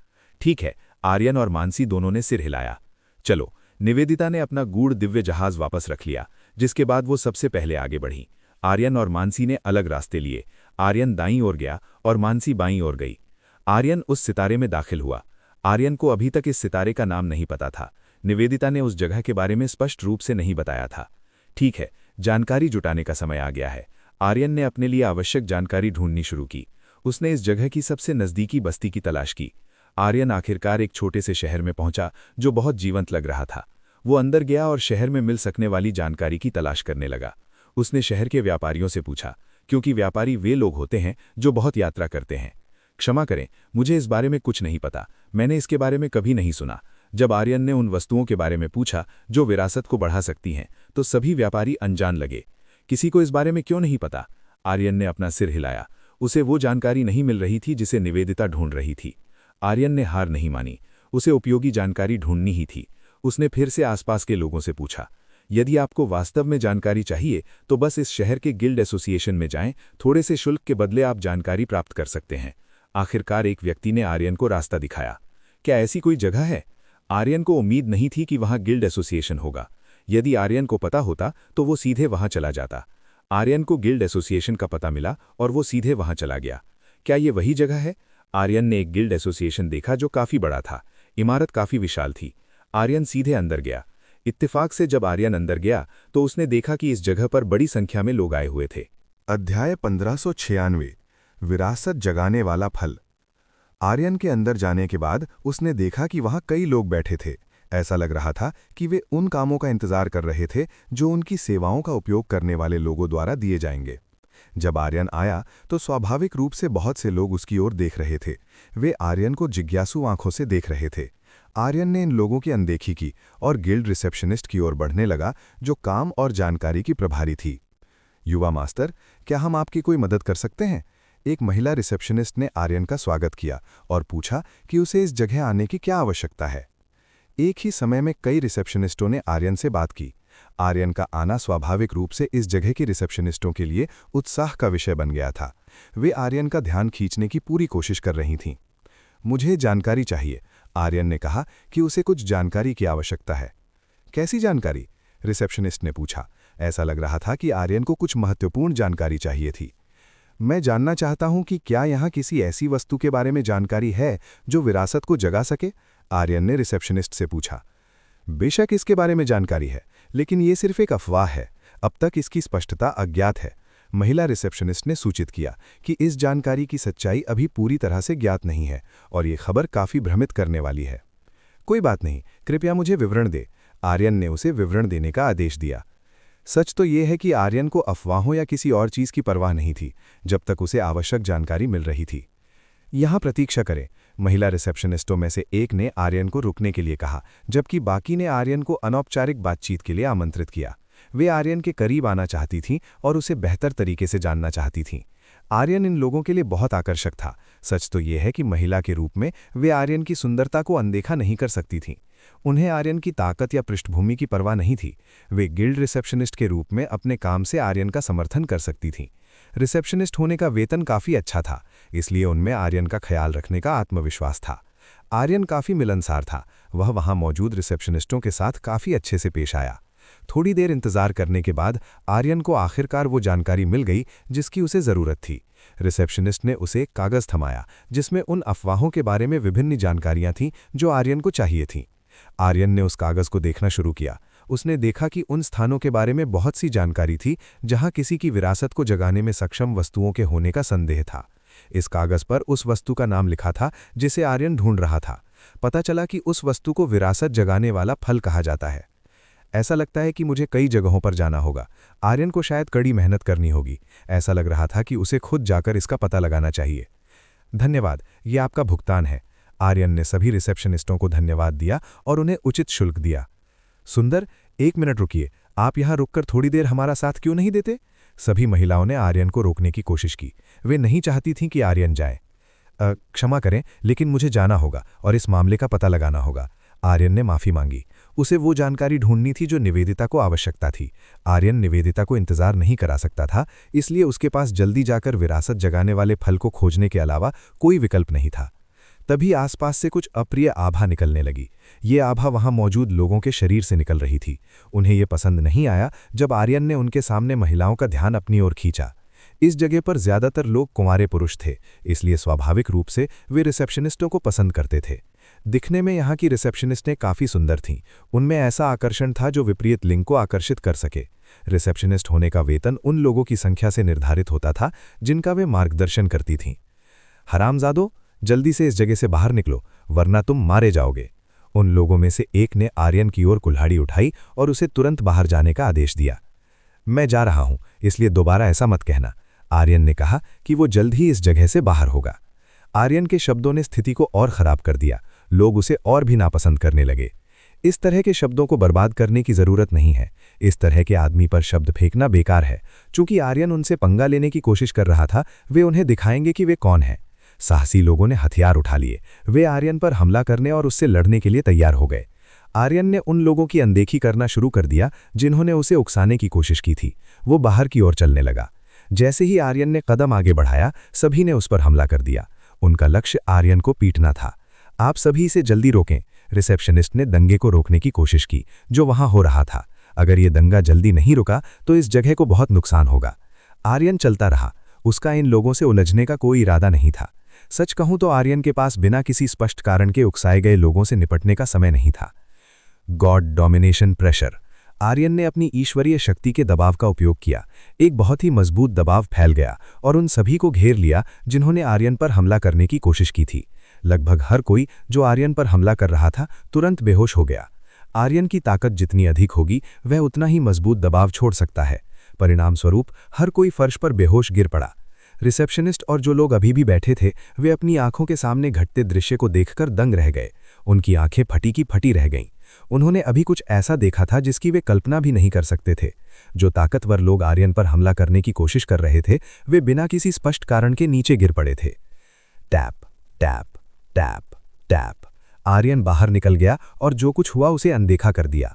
ठीक है, आर्यन और मानसी दोनों ने सिर हिलाया। चलो, निवेदिता ने अपना गूढ़ दिव्य जहाज वापस रख लिया, जिसके बाद वो सबसे पहले आगे बढ़ी। आर्यन और मानसी ने अलग रास्ते लिए। आर्यन दाईं ओर गया और मानसी बाईं ओर गई। आर्यन उस सितारे में दाखिल हुआ। आर्यन को अभी तक इस सितारे का नाम नहीं पता था। निवेदिता ने उस जगह के बारे में स्पष्ट रूप से नहीं बताया था। ठीक है, जानकारी जुटाने का समय आ गया है। आर्यन ने अपने लिए आवश्यक जानकारी ढूंढनी शुरू की। उसने इस जगह की सबसे नज़दीकी बस्ती की तलाश की। आर्यन आखिरकार एक छोटे से शहर में पहुंचा, जो बहुत जीवंत लग रहा था। वो अंदर गया और शहर में मिल सकने वाली जानकारी की तलाश करने लगा। उसने शहर के व्यापारियों से पूछा, क्योंकि व्यापारी वे लोग होते हैं जो बहुत यात्रा करते हैं। क्षमा करें, मुझे इस बारे में कुछ नहीं पता, मैंने इसके बारे में कभी नहीं सुना। जब आर्यन ने उन वस्तुओं के बारे में पूछा जो विरासत को बढ़ा सकती हैं, तो सभी व्यापारी अनजान लगे। किसी को इस बारे में क्यों नहीं पता? आर्यन ने अपना सिर हिलाया। उसे वो जानकारी नहीं मिल रही थी जिसे निवेदिता ढूंढ रही थी। आर्यन ने हार नहीं मानी। उसे उपयोगी जानकारी ढूंढनी ही थी। उसने फिर से आसपास के लोगों से पूछा, यदि आपको वास्तव में जानकारी चाहिए तो बस इस शहर के गिल्ड एसोसिएशन में जाएं, थोड़े से शुल्क के बदले आप जानकारी प्राप्त कर सकते हैं। आखिरकार एक व्यक्ति ने आर्यन को रास्ता दिखाया। क्या ऐसी कोई जगह है? आर्यन को उम्मीद नहीं थी कि वहां गिल्ड एसोसिएशन होगा। यदि आर्यन को पता होता तो वो सीधे वहां चला जाता। आर्यन को गिल्ड एसोसिएशन का पता मिला और वो सीधे वहां चला गया। क्या ये वही जगह है? आर्यन ने एक गिल्ड एसोसिएशन देखा जो काफी बड़ा था। इमारत काफी विशाल थी। आर्यन सीधे अंदर गया। इत्तेफाक से जब आर्यन अंदर गया तो उसने देखा कि इस जगह पर बड़ी संख्या में लोग आए हुए थे। अध्याय 1596 विरासत जगाने वाला फल। आर्यन के अंदर जाने के बाद उसने देखा कि वहां कई लोग बैठे थे। ऐसा लग रहा था कि वे उन कामों का इंतजार कर रहे थे जो उनकी सेवाओं का उपयोग करने वाले लोगों द्वारा दिए जाएंगे। जब आर्यन आया तो स्वाभाविक रूप से बहुत से लोग उसकी ओर देख रहे थे। वे आर्यन को जिज्ञासु आंखों से देख रहे थे। आर्यन ने इन लोगों की अनदेखी की और गिल्ड रिसेप्शनिस्ट की ओर बढ़ने लगा, जो काम और जानकारी की प्रभारी थी। युवा मास्टर, क्या हम आपकी कोई मदद कर सकते हैं? एक महिला रिसेप्शनिस्ट ने आर्यन का स्वागत किया और पूछा कि उसे इस जगह आने की क्या आवश्यकता है। एक ही समय में कई रिसेप्शनिस्टों ने आर्यन से बात की। आर्यन का आना स्वाभाविक रूप से इस जगह की रिसेप्शनिस्टों के लिए उत्साह का विषय बन गया था। वे आर्यन का ध्यान खींचने की पूरी कोशिश कर रही थीं। मुझे जानकारी चाहिए, आर्यन ने कहा कि उसे कुछ जानकारी की आवश्यकता है। कैसी जानकारी? रिसेप्शनिस्ट ने पूछा। ऐसा लग रहा था कि आर्यन को कुछ महत्वपूर्ण जानकारी चाहिए थी। मैं जानना चाहता हूं कि क्या यहाँ किसी ऐसी वस्तु के बारे में जानकारी है जो विरासत को जगा सके? आर्यन ने रिसेप्शनिस्ट से पूछा। बेशक इसके बारे में जानकारी है, लेकिन ये सिर्फ एक अफवाह है। अब तक इसकी स्पष्टता अज्ञात है। महिला रिसेप्शनिस्ट ने सूचित किया कि इस जानकारी की सच्चाई अभी पूरी तरह से ज्ञात नहीं है और ये खबर काफी भ्रमित करने वाली है। कोई बात नहीं, कृपया मुझे विवरण दे। आर्यन ने उसे विवरण देने का आदेश दिया। सच तो यह है कि आर्यन को अफवाहों या किसी और चीज की परवाह नहीं थी, जब तक उसे आवश्यक जानकारी मिल रही थी। यहाँ प्रतीक्षा करें, महिला रिसेप्शनिस्टों में से एक ने आर्यन को रुकने के लिए कहा, जबकि बाकी ने आर्यन को अनौपचारिक बातचीत के लिए आमंत्रित किया। वे आर्यन के करीब आना चाहती थीं और उसे बेहतर तरीके से जानना चाहती थीं। आर्यन इन लोगों के लिए बहुत आकर्षक था। सच तो यह है कि महिला के रूप में वे आर्यन की सुंदरता को अनदेखा नहीं कर सकती थीं। उन्हें आर्यन की ताकत या पृष्ठभूमि की परवाह नहीं थी। वे गिल्ड रिसेप्शनिस्ट के रूप में अपने काम से आर्यन का समर्थन कर सकती थीं। रिसेप्शनिस्ट होने का वेतन काफी अच्छा था, इसलिए उनमें आर्यन का ख्याल रखने का आत्मविश्वास था। आर्यन काफी मिलनसार था। वह वहां मौजूद रिसेप्शनिस्टों के साथ काफी अच्छे से पेश आया। थोड़ी देर इंतजार करने के बाद आर्यन को आखिरकार वो जानकारी मिल गई जिसकी उसे जरूरत थी। रिसेप्शनिस्ट ने उसे एक कागज थमाया जिसमें उन अफवाहों के बारे में विभिन्न जानकारियां थीं जो आर्यन को चाहिए थीं। आर्यन ने उस कागज को देखना शुरू किया। उसने देखा कि उन स्थानों के बारे में बहुत सी जानकारी थी जहां किसी की विरासत को जगाने में सक्षम वस्तुओं के होने का संदेह था। इस कागज पर उस वस्तु का नाम लिखा था जिसे आर्यन ढूंढ रहा था। पता चला कि उस वस्तु को विरासत जगाने वाला फल कहा जाता है। ऐसा लगता है कि मुझे कई जगहों पर जाना होगा। आर्यन को शायद कड़ी मेहनत करनी होगी। ऐसा लग रहा था कि उसे खुद जाकर इसका पता लगाना चाहिए। धन्यवाद, ये आपका भुगतान है। आर्यन ने सभी रिसेप्शनिस्टों को धन्यवाद दिया और उन्हें उचित शुल्क दिया। सुंदर, 1 मिनट रुकिए, आप यहाँ रुककर थोड़ी देर हमारा साथ क्यों नहीं देते? सभी महिलाओं ने आर्यन को रोकने की कोशिश की। वे नहीं चाहती थीं कि आर्यन जाए। क्षमा करें, लेकिन मुझे जाना होगा और इस मामले का पता लगाना होगा। आर्यन ने माफी मांगी। उसे वो जानकारी ढूंढनी थी जो निवेदिता को आवश्यकता थी। आर्यन निवेदिता को इंतजार नहीं करा सकता था, इसलिए उसके पास जल्दी जाकर विरासत जगाने वाले फल को खोजने के अलावा कोई विकल्प नहीं था। तभी आसपास से कुछ अप्रिय आभा निकलने लगी। ये आभा वहां मौजूद लोगों के शरीर से निकल रही थी। उन्हें ये पसंद नहीं आया जब आर्यन ने उनके सामने महिलाओं का ध्यान अपनी ओर खींचा। इस जगह पर ज्यादातर लोग कुंवारे पुरुष थे, इसलिए स्वाभाविक रूप से वे रिसेप्शनिस्टों को पसंद करते थे। दिखने में यहाँ की रिसेप्शनिस्टें काफी सुंदर थीं। उनमें ऐसा आकर्षण था जो विपरीत लिंग को आकर्षित कर सके। रिसेप्शनिस्ट होने का वेतन उन लोगों की संख्या से निर्धारित होता था जिनका वे मार्गदर्शन करती थीं। हरामजादो, जल्दी से इस जगह से बाहर निकलो, वरना तुम मारे जाओगे। उन लोगों में से एक ने आर्यन की ओर कुल्हाड़ी उठाई और उसे तुरंत बाहर जाने का आदेश दिया। मैं जा रहा हूं, इसलिए दोबारा ऐसा मत कहना। आर्यन ने कहा कि वो जल्द ही इस जगह से बाहर होगा। आर्यन के शब्दों ने स्थिति को और खराब कर दिया। लोग उसे और भी नापसंद करने लगे। इस तरह के शब्दों को बर्बाद करने की जरूरत नहीं है। इस तरह के आदमी पर शब्द फेंकना बेकार है। चूंकि आर्यन उनसे पंगा लेने की कोशिश कर रहा था, वे उन्हें दिखाएंगे कि वे कौन हैं। साहसी लोगों ने हथियार उठा लिए। वे आर्यन पर हमला करने और उससे लड़ने के लिए तैयार हो गए। आर्यन ने उन लोगों की अनदेखी करना शुरू कर दिया जिन्होंने उसे उकसाने की कोशिश की थी। वो बाहर की ओर चलने लगा। जैसे ही आर्यन ने कदम आगे बढ़ाया, सभी ने उस पर हमला कर दिया। उनका लक्ष्य आर्यन को पीटना था। आप सभी इसे जल्दी रोकें। रिसेप्शनिस्ट ने दंगे को रोकने की कोशिश की जो वहां हो रहा था। अगर ये दंगा जल्दी नहीं रुका तो इस जगह को बहुत नुकसान होगा। आर्यन चलता रहा। उसका इन लोगों से उलझने का कोई इरादा नहीं था। सच कहूं तो आर्यन के पास बिना किसी स्पष्ट कारण के उकसाए गए लोगों से निपटने का समय नहीं था। God domination pressure. आर्यन ने अपनी ईश्वरीय शक्ति के दबाव का उपयोग किया। एक बहुत ही मजबूत दबाव फैल गया और उन सभी को घेर लिया जिन्होंने आर्यन पर हमला करने की कोशिश की थी। लगभग हर कोई जो आर्यन पर हमला कर रहा था तुरंत बेहोश हो गया। आर्यन की ताकत जितनी अधिक होगी वह उतना ही मजबूत दबाव छोड़ सकता है। परिणाम स्वरूप हर कोई फर्श पर बेहोश गिर पड़ा। रिसेप्शनिस्ट और जो लोग अभी भी बैठे थे वे अपनी आंखों के सामने घटते दृश्य को देखकर दंग रह गए। उनकी आंखें फटी की फटी रह गईं। उन्होंने अभी कुछ ऐसा देखा था जिसकी वे कल्पना भी नहीं कर सकते थे। जो ताकतवर लोग आर्यन पर हमला करने की कोशिश कर रहे थे वे बिना किसी स्पष्ट कारण के नीचे गिर पड़े थे। Tap tap tap tap. Aryan बाहर निकल गया और जो कुछ हुआ उसे अनदेखा कर दिया।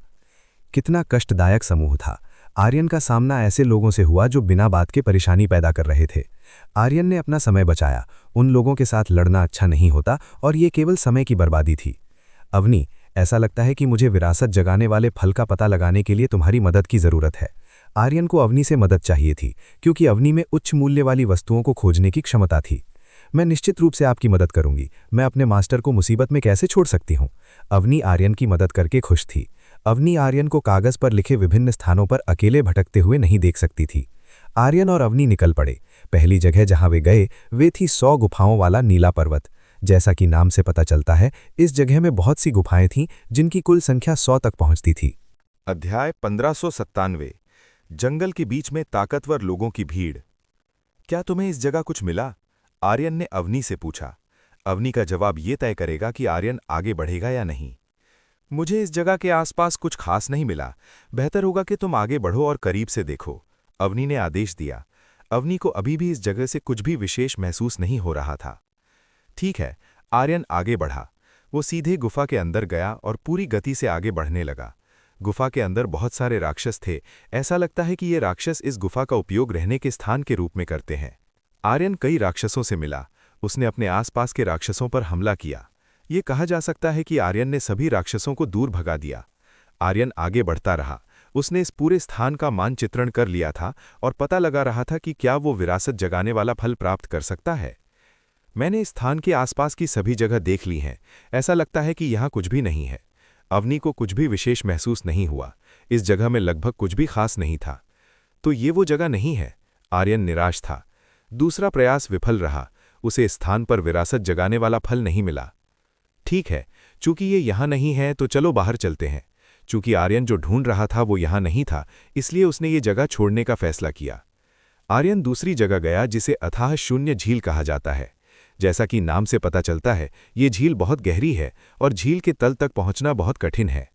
कितना कष्टदायक समूह था। आर्यन का सामना ऐसे लोगों से हुआ जो बिना बात के परेशानी पैदा कर रहे थे। आर्यन ने अपना समय बचाया। उन लोगों के साथ लड़ना अच्छा नहीं होता और ये केवल समय की बर्बादी थी। अवनी, ऐसा लगता है कि मुझे विरासत जगाने वाले फल का पता लगाने के लिए तुम्हारी मदद की जरूरत है। आर्यन को अवनी से मदद चाहिए थी क्योंकि अवनी में उच्च मूल्य वाली वस्तुओं को खोजने की क्षमता थी। मैं निश्चित रूप से आपकी मदद करूंगी। मैं अपने मास्टर को मुसीबत में कैसे छोड़ सकती हूं? अवनी आर्यन की मदद करके खुश थी। अवनी आर्यन को कागज पर लिखे विभिन्न स्थानों पर अकेले भटकते हुए नहीं देख सकती थी। आर्यन और अवनी निकल पड़े। पहली जगह जहां वे गए वे थी 100 गुफाओं वाला नीला पर्वत। जैसा कि नाम से पता चलता है, इस जगह में बहुत सी गुफाएं थीं जिनकी कुल संख्या 100 तक पहुंचती थी। अध्याय 1597। जंगल के बीच में ताकतवर लोगों की भीड़। क्या तुम्हें इस जगह कुछ मिला? आर्यन ने अवनी से पूछा। अवनी का जवाब ये तय करेगा कि आर्यन आगे बढ़ेगा या नहीं। मुझे इस जगह के आसपास कुछ खास नहीं मिला। बेहतर होगा कि तुम आगे बढ़ो और करीब से देखो, अवनी ने आदेश दिया। अवनी को अभी भी इस जगह से कुछ भी विशेष महसूस नहीं हो रहा था। ठीक है, आर्यन आगे बढ़ा। वो सीधे गुफा के अंदर गया और पूरी गति से आगे बढ़ने लगा। गुफा के अंदर बहुत सारे राक्षस थे। ऐसा लगता है कि ये राक्षस इस गुफा का उपयोग रहने के स्थान के रूप में करते हैं। आर्यन कई राक्षसों से मिला। उसने अपने आसपास के राक्षसों पर हमला किया। ये कहा जा सकता है कि आर्यन ने सभी राक्षसों को दूर भगा दिया। आर्यन आगे बढ़ता रहा। उसने इस पूरे स्थान का मानचित्रण कर लिया था और पता लगा रहा था कि क्या वो विरासत जगाने वाला फल प्राप्त कर सकता है। मैंने इस स्थान के आसपास की सभी जगह देख ली हैं। ऐसा लगता है कि यहाँ कुछ भी नहीं है। अवनी को कुछ भी विशेष महसूस नहीं हुआ। इस जगह में लगभग कुछ भी खास नहीं था। तो ये वो जगह नहीं है। आर्यन निराश था। दूसरा प्रयास विफल रहा। उसे इस स्थान पर विरासत जगाने वाला फल नहीं मिला। ठीक है, चूंकि ये यहाँ नहीं है तो चलो बाहर चलते हैं। चूंकि आर्यन जो ढूंढ रहा था वो यहाँ नहीं था, इसलिए उसने ये जगह छोड़ने का फैसला किया। आर्यन दूसरी जगह गया जिसे अथाह शून्य झील कहा जाता है। जैसा कि नाम से पता चलता है, ये झील बहुत गहरी है और झील के तल तक पहुंचना बहुत कठिन है।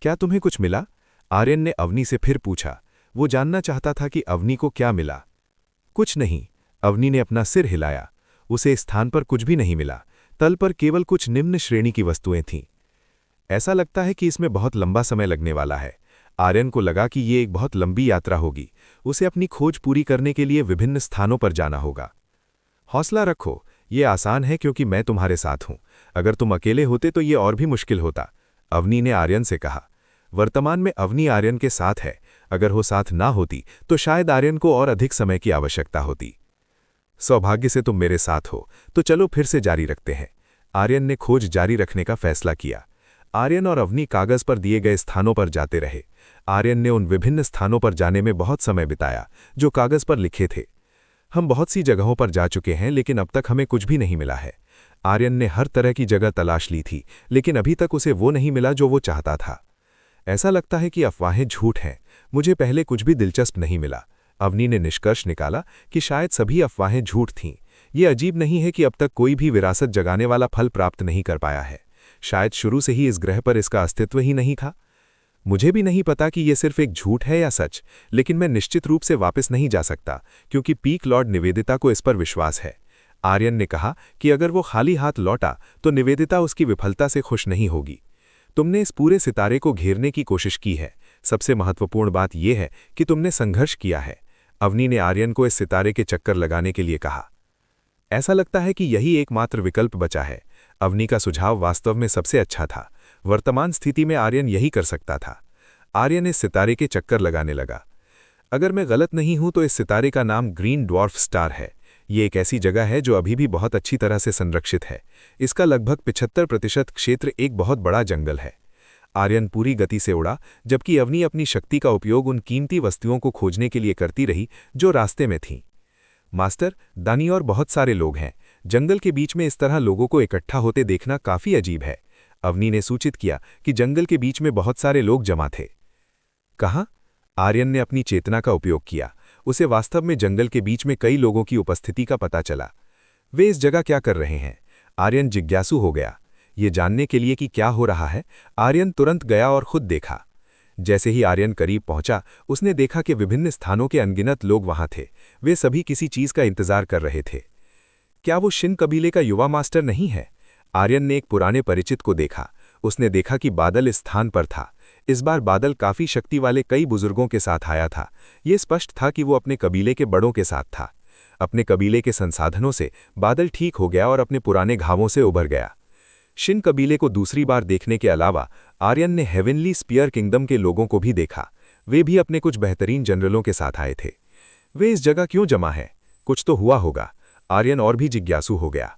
क्या तुम्हें कुछ मिला? आर्यन ने अवनी से फिर पूछा। वो जानना चाहता था कि अवनी को क्या मिला। कुछ नहीं, अवनी ने अपना सिर हिलाया। उसे इस स्थान पर कुछ भी नहीं मिला। तल पर केवल कुछ निम्न श्रेणी की वस्तुएं थीं। ऐसा लगता है कि इसमें बहुत लंबा समय लगने वाला है। आर्यन को लगा कि ये एक बहुत लंबी यात्रा होगी। उसे अपनी खोज पूरी करने के लिए विभिन्न स्थानों पर जाना होगा। हौसला रखो, ये आसान है क्योंकि मैं तुम्हारे साथ हूं। अगर तुम अकेले होते तो ये और भी मुश्किल होता, अवनी ने आर्यन से कहा। वर्तमान में अवनी आर्यन के साथ है। अगर वो साथ ना होती तो शायद आर्यन को और अधिक समय की आवश्यकता होती। सौभाग्य से तुम मेरे साथ हो, तो चलो फिर से जारी रखते हैं। आर्यन ने खोज जारी रखने का फैसला किया। आर्यन और अवनी कागज पर दिए गए स्थानों पर जाते रहे। आर्यन ने उन विभिन्न स्थानों पर जाने में बहुत समय बिताया जो कागज पर लिखे थे। हम बहुत सी जगहों पर जा चुके हैं, लेकिन अब तक हमें कुछ भी नहीं मिला है। आर्यन ने हर तरह की जगह तलाश ली थी, लेकिन अभी तक उसे वो नहीं मिला जो वो चाहता था। ऐसा लगता है कि अफवाहें झूठ हैं। मुझे पहले कुछ भी दिलचस्प नहीं मिला। अवनी ने निष्कर्ष निकाला कि शायद सभी अफवाहें झूठ थीं। ये अजीब नहीं है कि अब तक कोई भी विरासत जगाने वाला फल प्राप्त नहीं कर पाया है। शायद शुरू से ही इस ग्रह पर इसका अस्तित्व ही नहीं था। मुझे भी नहीं पता कि यह सिर्फ एक झूठ है या सच, लेकिन मैं निश्चित रूप से वापस नहीं जा सकता क्योंकि पीक लॉर्ड निवेदिता को इस पर विश्वास है। आर्यन ने कहा कि अगर वो खाली हाथ लौटा तो निवेदिता उसकी विफलता से खुश नहीं होगी। तुमने इस पूरे सितारे को घेरने की कोशिश की है। सबसे महत्वपूर्ण बात यह है कि तुमने संघर्ष किया है। अवनी ने आर्यन को इस सितारे के चक्कर लगाने के लिए कहा। ऐसा लगता है कि यही एकमात्र विकल्प बचा है। अवनी का सुझाव वास्तव में सबसे अच्छा था। वर्तमान स्थिति में आर्यन यही कर सकता था। आर्यन इस सितारे के चक्कर लगाने लगा। अगर मैं गलत नहीं हूं तो इस सितारे का नाम ग्रीन ड्वार्फ स्टार है। ये एक ऐसी जगह है जो अभी भी बहुत अच्छी तरह से संरक्षित है। इसका लगभग 75% क्षेत्र एक बहुत बड़ा जंगल है। आर्यन पूरी गति से उड़ा, जबकि अवनी अपनी शक्ति का उपयोग उन कीमती वस्तुओं को खोजने के लिए करती रही जो रास्ते में थीं। मास्टर, दानी और बहुत सारे लोग हैं। जंगल के बीच में इस तरह लोगों को इकट्ठा होते देखना काफी अजीब है। अवनी ने सूचित किया कि जंगल के बीच में बहुत सारे लोग जमा थे। कहाँ? आर्यन ने अपनी चेतना का उपयोग किया। उसे वास्तव में जंगल के बीच में कई लोगों की उपस्थिति का पता चला। वे इस जगह क्या कर रहे हैं? आर्यन जिज्ञासु हो गया। ये जानने के लिए कि क्या हो रहा है, आर्यन तुरंत गया और खुद देखा। जैसे ही आर्यन करीब पहुंचा, उसने देखा कि विभिन्न स्थानों के अनगिनत लोग वहां थे। वे सभी किसी चीज का इंतजार कर रहे थे। क्या वो शिन कबीले का युवा मास्टर नहीं है? आर्यन ने एक पुराने परिचित को देखा। उसने देखा कि बादल इस स्थान पर था। इस बार बादल काफी शक्ति वाले कई बुजुर्गों के साथ आया था। ये स्पष्ट था कि वो अपने कबीले के बड़ों के साथ था। अपने कबीले के संसाधनों से बादल ठीक हो गया और अपने पुराने घावों से उभर गया। शिन कबीले को दूसरी बार देखने के अलावा आर्यन ने हेवनली स्पीयर किंगडम के लोगों को भी देखा। वे भी अपने कुछ बेहतरीन जनरलों के साथ आए थे। वे इस जगह क्यों जमा हैं? कुछ तो हुआ होगा। आर्यन और भी जिज्ञासु हो गया।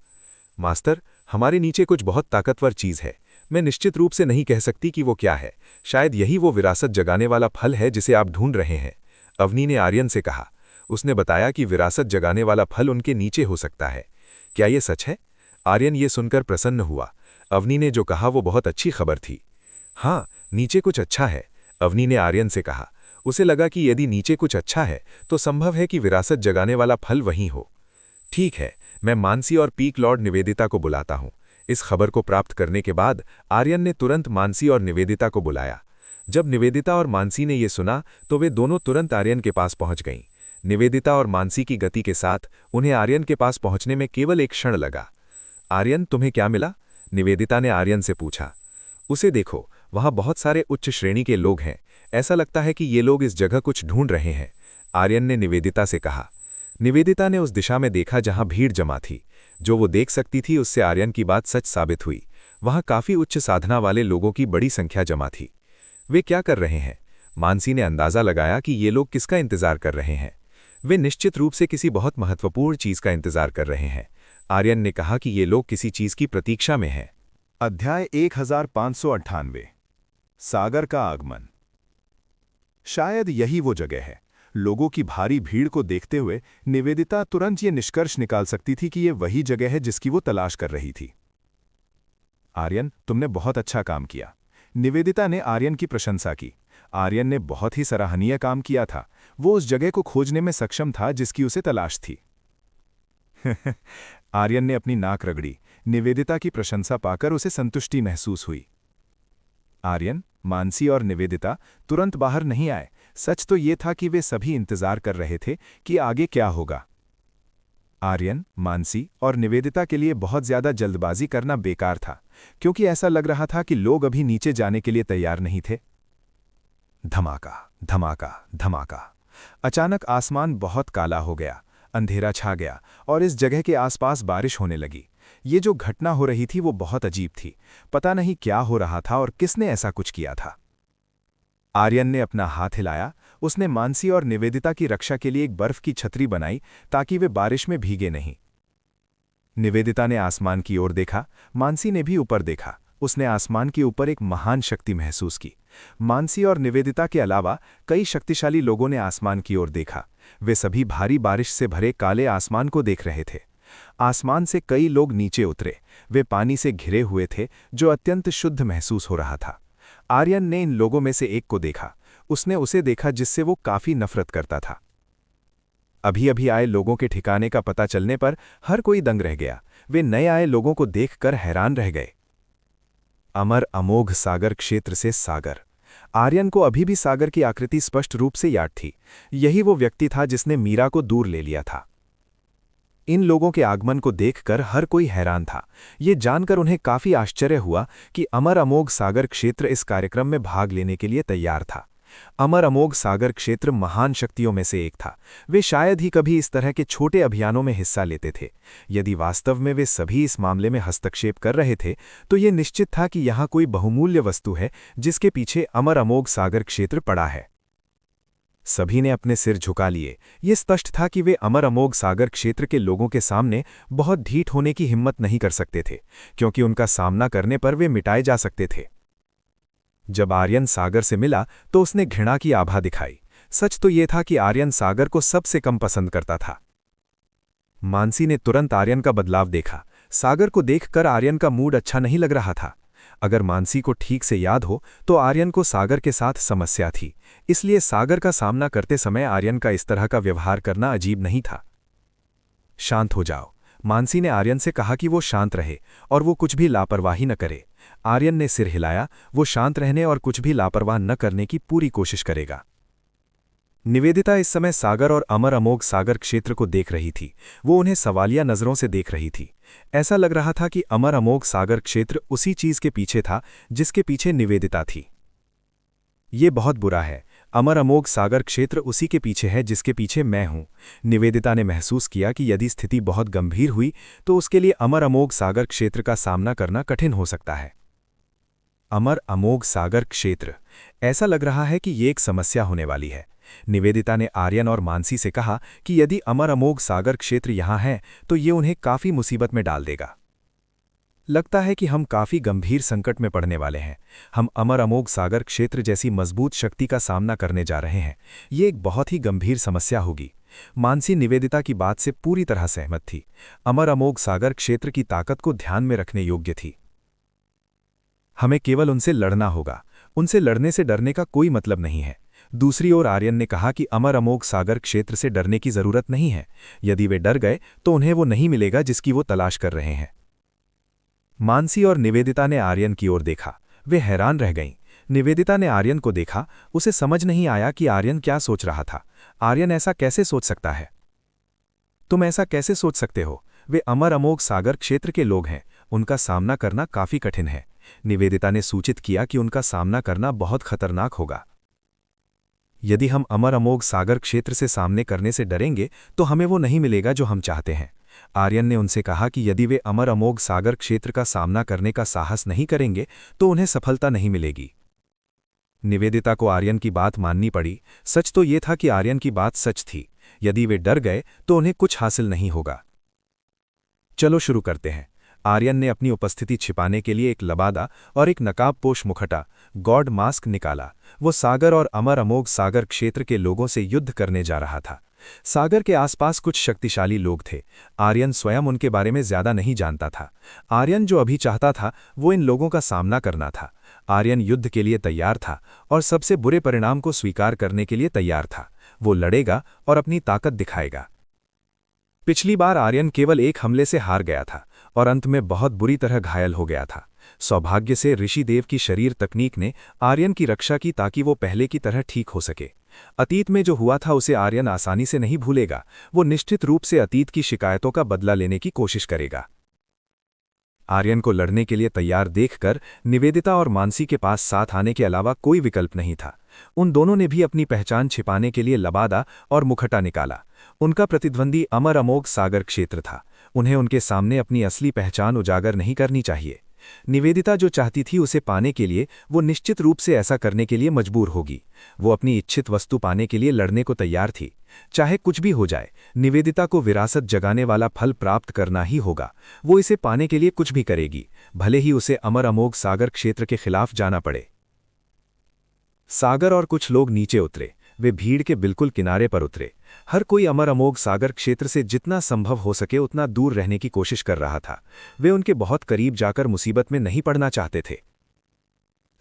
मास्टर, हमारे नीचे कुछ बहुत ताकतवर चीज है। मैं निश्चित रूप से नहीं कह सकती कि वो क्या है। शायद यही वो विरासत जगाने वाला फल है जिसे आप ढूंढ रहे हैं, अवनी ने आर्यन से कहा। उसने बताया कि विरासत जगाने वाला फल उनके नीचे हो सकता है। क्या ये सच है? आर्यन ये सुनकर प्रसन्न हुआ। अवनी ने जो कहा वो बहुत अच्छी खबर थी। हाँ, नीचे कुछ अच्छा है, अवनी ने आर्यन से कहा। उसे लगा कि यदि नीचे कुछ अच्छा है तो संभव है कि विरासत जगाने वाला फल वहीं हो। ठीक है, मैं मानसी और पीक लॉर्ड निवेदिता को बुलाता हूं। इस खबर को प्राप्त करने के बाद आर्यन ने तुरंत मानसी और निवेदिता को बुलाया। जब निवेदिता और मानसी ने यह सुना तो वे दोनों तुरंत आर्यन के पास पहुंच गईं। निवेदिता और मानसी की गति के साथ उन्हें आर्यन के पास पहुंचने में केवल एक क्षण लगा। आर्यन, तुम्हें क्या मिला? निवेदिता ने आर्यन से पूछा। उसे देखो, वहां बहुत सारे उच्च श्रेणी के लोग हैं। ऐसा लगता है कि ये लोग इस जगह कुछ ढूंढ रहे हैं, आर्यन ने निवेदिता से कहा। निवेदिता ने उस दिशा में देखा जहां भीड़ जमा थी। जो वो देख सकती थी उससे आर्यन की बात सच साबित हुई। वहां काफी उच्च साधना वाले लोगों की बड़ी संख्या जमा थी। वे क्या कर रहे हैं? मानसी ने अंदाजा लगाया कि ये लोग किसका इंतजार कर रहे हैं। वे निश्चित रूप से किसी बहुत महत्वपूर्ण चीज का इंतजार कर रहे हैं। आर्यन ने कहा कि ये लोग किसी चीज की प्रतीक्षा में हैं। अध्याय 1598 सागर का आगमन। शायद यही वो जगह है। लोगों की भारी भीड़ को देखते हुए निवेदिता तुरंत ये निष्कर्ष निकाल सकती थी कि ये वही जगह है जिसकी वो तलाश कर रही थी। आर्यन, तुमने बहुत अच्छा काम किया। निवेदिता ने आर्यन की प्रशंसा की। आर्यन ने बहुत ही सराहनीय काम किया था। वो उस जगह को खोजने में सक्षम था जिसकी उसे तलाश थी। आर्यन ने अपनी नाक रगड़ी। निवेदिता की प्रशंसा पाकर उसे संतुष्टि महसूस हुई। आर्यन, मानसी और निवेदिता तुरंत बाहर नहीं आए। सच तो ये था कि वे सभी इंतजार कर रहे थे कि आगे क्या होगा। आर्यन, मानसी और निवेदिता के लिए बहुत ज्यादा जल्दबाजी करना बेकार था, क्योंकि ऐसा लग रहा था कि लोग अभी नीचे जाने के लिए तैयार नहीं थे। धमाका, धमाका, धमाका। अचानक आसमान बहुत काला हो गया, अंधेरा छा गया और इस जगह के आसपास बारिश होने लगी। ये जो घटना हो रही थी वो बहुत अजीब थी। पता नहीं क्या हो रहा था और किसने ऐसा कुछ किया था। आर्यन ने अपना हाथ हिलाया। उसने मानसी और निवेदिता की रक्षा के लिए एक बर्फ की छतरी बनाई ताकि वे बारिश में भीगे नहीं। निवेदिता ने आसमान की ओर देखा, मानसी ने भी ऊपर देखा। उसने आसमान के ऊपर एक महान शक्ति महसूस की। मानसी और निवेदिता के अलावा कई शक्तिशाली लोगों ने आसमान की ओर देखा। वे सभी भारी बारिश से भरे काले आसमान को देख रहे थे। आसमान से कई लोग नीचे उतरे। वे पानी से घिरे हुए थे, जो अत्यंत शुद्ध महसूस हो रहा था। आर्यन ने इन लोगों में से एक को देखा। उसने उसे देखा जिससे वो काफी नफरत करता था। अभी अभी आए लोगों के ठिकाने का पता चलने पर हर कोई दंग रह गया। वे नए आए लोगों को देखकर हैरान रह गए। अमर अमोघ सागर क्षेत्र से सागर। आर्यन को अभी भी सागर की आकृति स्पष्ट रूप से याद थी। यही वो व्यक्ति था जिसने मीरा को दूर ले लिया था। इन लोगों के आगमन को देखकर हर कोई हैरान था। ये जानकर उन्हें काफी आश्चर्य हुआ कि अमर अमोघ सागर क्षेत्र इस कार्यक्रम में भाग लेने के लिए तैयार था। अमर अमोघ सागर क्षेत्र महान शक्तियों में से एक था। वे शायद ही कभी इस तरह के छोटे अभियानों में हिस्सा लेते थे। यदि वास्तव में वे सभी इस मामले में हस्तक्षेप कर रहे थे, तो ये निश्चित था कि यहाँ कोई बहुमूल्य वस्तु है जिसके पीछे अमर अमोघ सागर क्षेत्र पड़ा है। सभी ने अपने सिर झुका लिए। ये स्पष्ट था कि वे अमर अमोघ सागर क्षेत्र के लोगों के सामने बहुत ढीठ होने की हिम्मत नहीं कर सकते थे, क्योंकि उनका सामना करने पर वे मिटाए जा सकते थे। जब आर्यन सागर से मिला तो उसने घृणा की आभा दिखाई। सच तो यह था कि आर्यन सागर को सबसे कम पसंद करता था। मानसी ने तुरंत आर्यन का बदलाव देखा। सागर को देखकर आर्यन का मूड अच्छा नहीं लग रहा था। अगर मानसी को ठीक से याद हो तो आर्यन को सागर के साथ समस्या थी, इसलिए सागर का सामना करते समय आर्यन का इस तरह का व्यवहार करना अजीब नहीं था। शांत हो जाओ। मानसी ने आर्यन से कहा कि वो शांत रहे और वो कुछ भी लापरवाही न करे। आर्यन ने सिर हिलाया। वो शांत रहने और कुछ भी लापरवाह न करने की पूरी कोशिश करेगा। निवेदिता इस समय सागर और अमर अमोघ सागर क्षेत्र को देख रही थी। वो उन्हें सवालिया नजरों से देख रही थी। ऐसा लग रहा था कि अमर अमोघ सागर क्षेत्र उसी चीज के पीछे था जिसके पीछे निवेदिता थी। ये बहुत बुरा है। अमर अमोघ सागर क्षेत्र उसी के पीछे है जिसके पीछे मैं हूं। निवेदिता ने महसूस किया कि यदि स्थिति बहुत गंभीर हुई तो उसके लिए अमर अमोघ सागर क्षेत्र का सामना करना कठिन हो सकता है। अमर अमोघ सागर क्षेत्र। ऐसा लग रहा है कि ये एक समस्या होने वाली है। निवेदिता ने आर्यन और मानसी से कहा कि यदि अमर अमोघ सागर क्षेत्र यहाँ है तो ये उन्हें काफी मुसीबत में डाल देगा। लगता है कि हम काफी गंभीर संकट में पड़ने वाले हैं। हम अमर अमोघ सागर क्षेत्र जैसी मजबूत शक्ति का सामना करने जा रहे हैं। ये एक बहुत ही गंभीर समस्या होगी। मानसी निवेदिता की बात से पूरी तरह सहमत थी। अमर अमोघ सागर क्षेत्र की ताकत को ध्यान में रखने योग्य थी। हमें केवल उनसे लड़ना होगा। उनसे लड़ने से डरने का कोई मतलब नहीं है। दूसरी ओर आर्यन ने कहा कि अमर अमोघ सागर क्षेत्र से डरने की जरूरत नहीं है। यदि वे डर गए तो उन्हें वो नहीं मिलेगा जिसकी वो तलाश कर रहे हैं। मानसी और निवेदिता ने आर्यन की ओर देखा। वे हैरान रह गईं। निवेदिता ने आर्यन को देखा। उसे समझ नहीं आया कि आर्यन क्या सोच रहा था। आर्यन ऐसा कैसे सोच सकता है? तुम ऐसा कैसे सोच सकते हो? वे अमर अमोघ सागर क्षेत्र के लोग हैं। उनका सामना करना काफी कठिन है। निवेदिता ने सूचित किया कि उनका सामना करना बहुत खतरनाक होगा। यदि हम अमर अमोघ सागर क्षेत्र से सामने करने से डरेंगे तो हमें वो नहीं मिलेगा जो हम चाहते हैं। आर्यन ने उनसे कहा कि यदि वे अमर अमोघ सागर क्षेत्र का सामना करने का साहस नहीं करेंगे तो उन्हें सफलता नहीं मिलेगी। निवेदिता को आर्यन की बात माननी पड़ी। सच तो ये था कि आर्यन की बात सच थी। यदि वे डर गए तो उन्हें कुछ हासिल नहीं होगा। चलो शुरू करते हैं। आर्यन ने अपनी उपस्थिति छिपाने के लिए एक लबादा और एक नकाबपोश मुखटा गॉड मास्क निकाला। वो सागर और अमर अमोघ सागर क्षेत्र के लोगों से युद्ध करने जा रहा था। सागर के आसपास कुछ शक्तिशाली लोग थे। आर्यन स्वयं उनके बारे में ज्यादा नहीं जानता था। आर्यन जो अभी चाहता था वो इन लोगों का सामना करना था। आर्यन युद्ध के लिए तैयार था और सबसे बुरे परिणाम को स्वीकार करने के लिए तैयार था। वो लड़ेगा और अपनी ताकत दिखाएगा। पिछली बार आर्यन केवल एक हमले से हार गया था और अंत में बहुत बुरी तरह घायल हो गया था। सौभाग्य से ऋषिदेव की शरीर तकनीक ने आर्यन की रक्षा की ताकि वो पहले की तरह ठीक हो सके। अतीत में जो हुआ था उसे आर्यन आसानी से नहीं भूलेगा। वो निश्चित रूप से अतीत की शिकायतों का बदला लेने की कोशिश करेगा। आर्यन को लड़ने के लिए तैयार देखकर निवेदिता और मानसी के पास साथ आने के अलावा कोई विकल्प नहीं था। उन दोनों ने भी अपनी पहचान छिपाने के लिए लबादा और मुखटा निकाला। उनका प्रतिद्वंदी अमर अमोघ सागर क्षेत्र था। उन्हें उनके सामने अपनी असली पहचान उजागर नहीं करनी चाहिए। निवेदिता जो चाहती थी उसे पाने के लिए वो निश्चित रूप से ऐसा करने के लिए मजबूर होगी। वो अपनी इच्छित वस्तु पाने के लिए लड़ने को तैयार थी। चाहे कुछ भी हो जाए, निवेदिता को विरासत जगाने वाला फल प्राप्त करना ही होगा। वो इसे पाने के लिए कुछ भी करेगी, भले ही उसे अमर अमोघ सागर क्षेत्र के खिलाफ जाना पड़े। सागर और कुछ लोग नीचे उतरे। वे भीड़ के बिल्कुल किनारे पर उतरे। हर कोई अमर अमोघ सागर क्षेत्र से जितना संभव हो सके उतना दूर रहने की कोशिश कर रहा था। वे उनके बहुत करीब जाकर मुसीबत में नहीं पड़ना चाहते थे।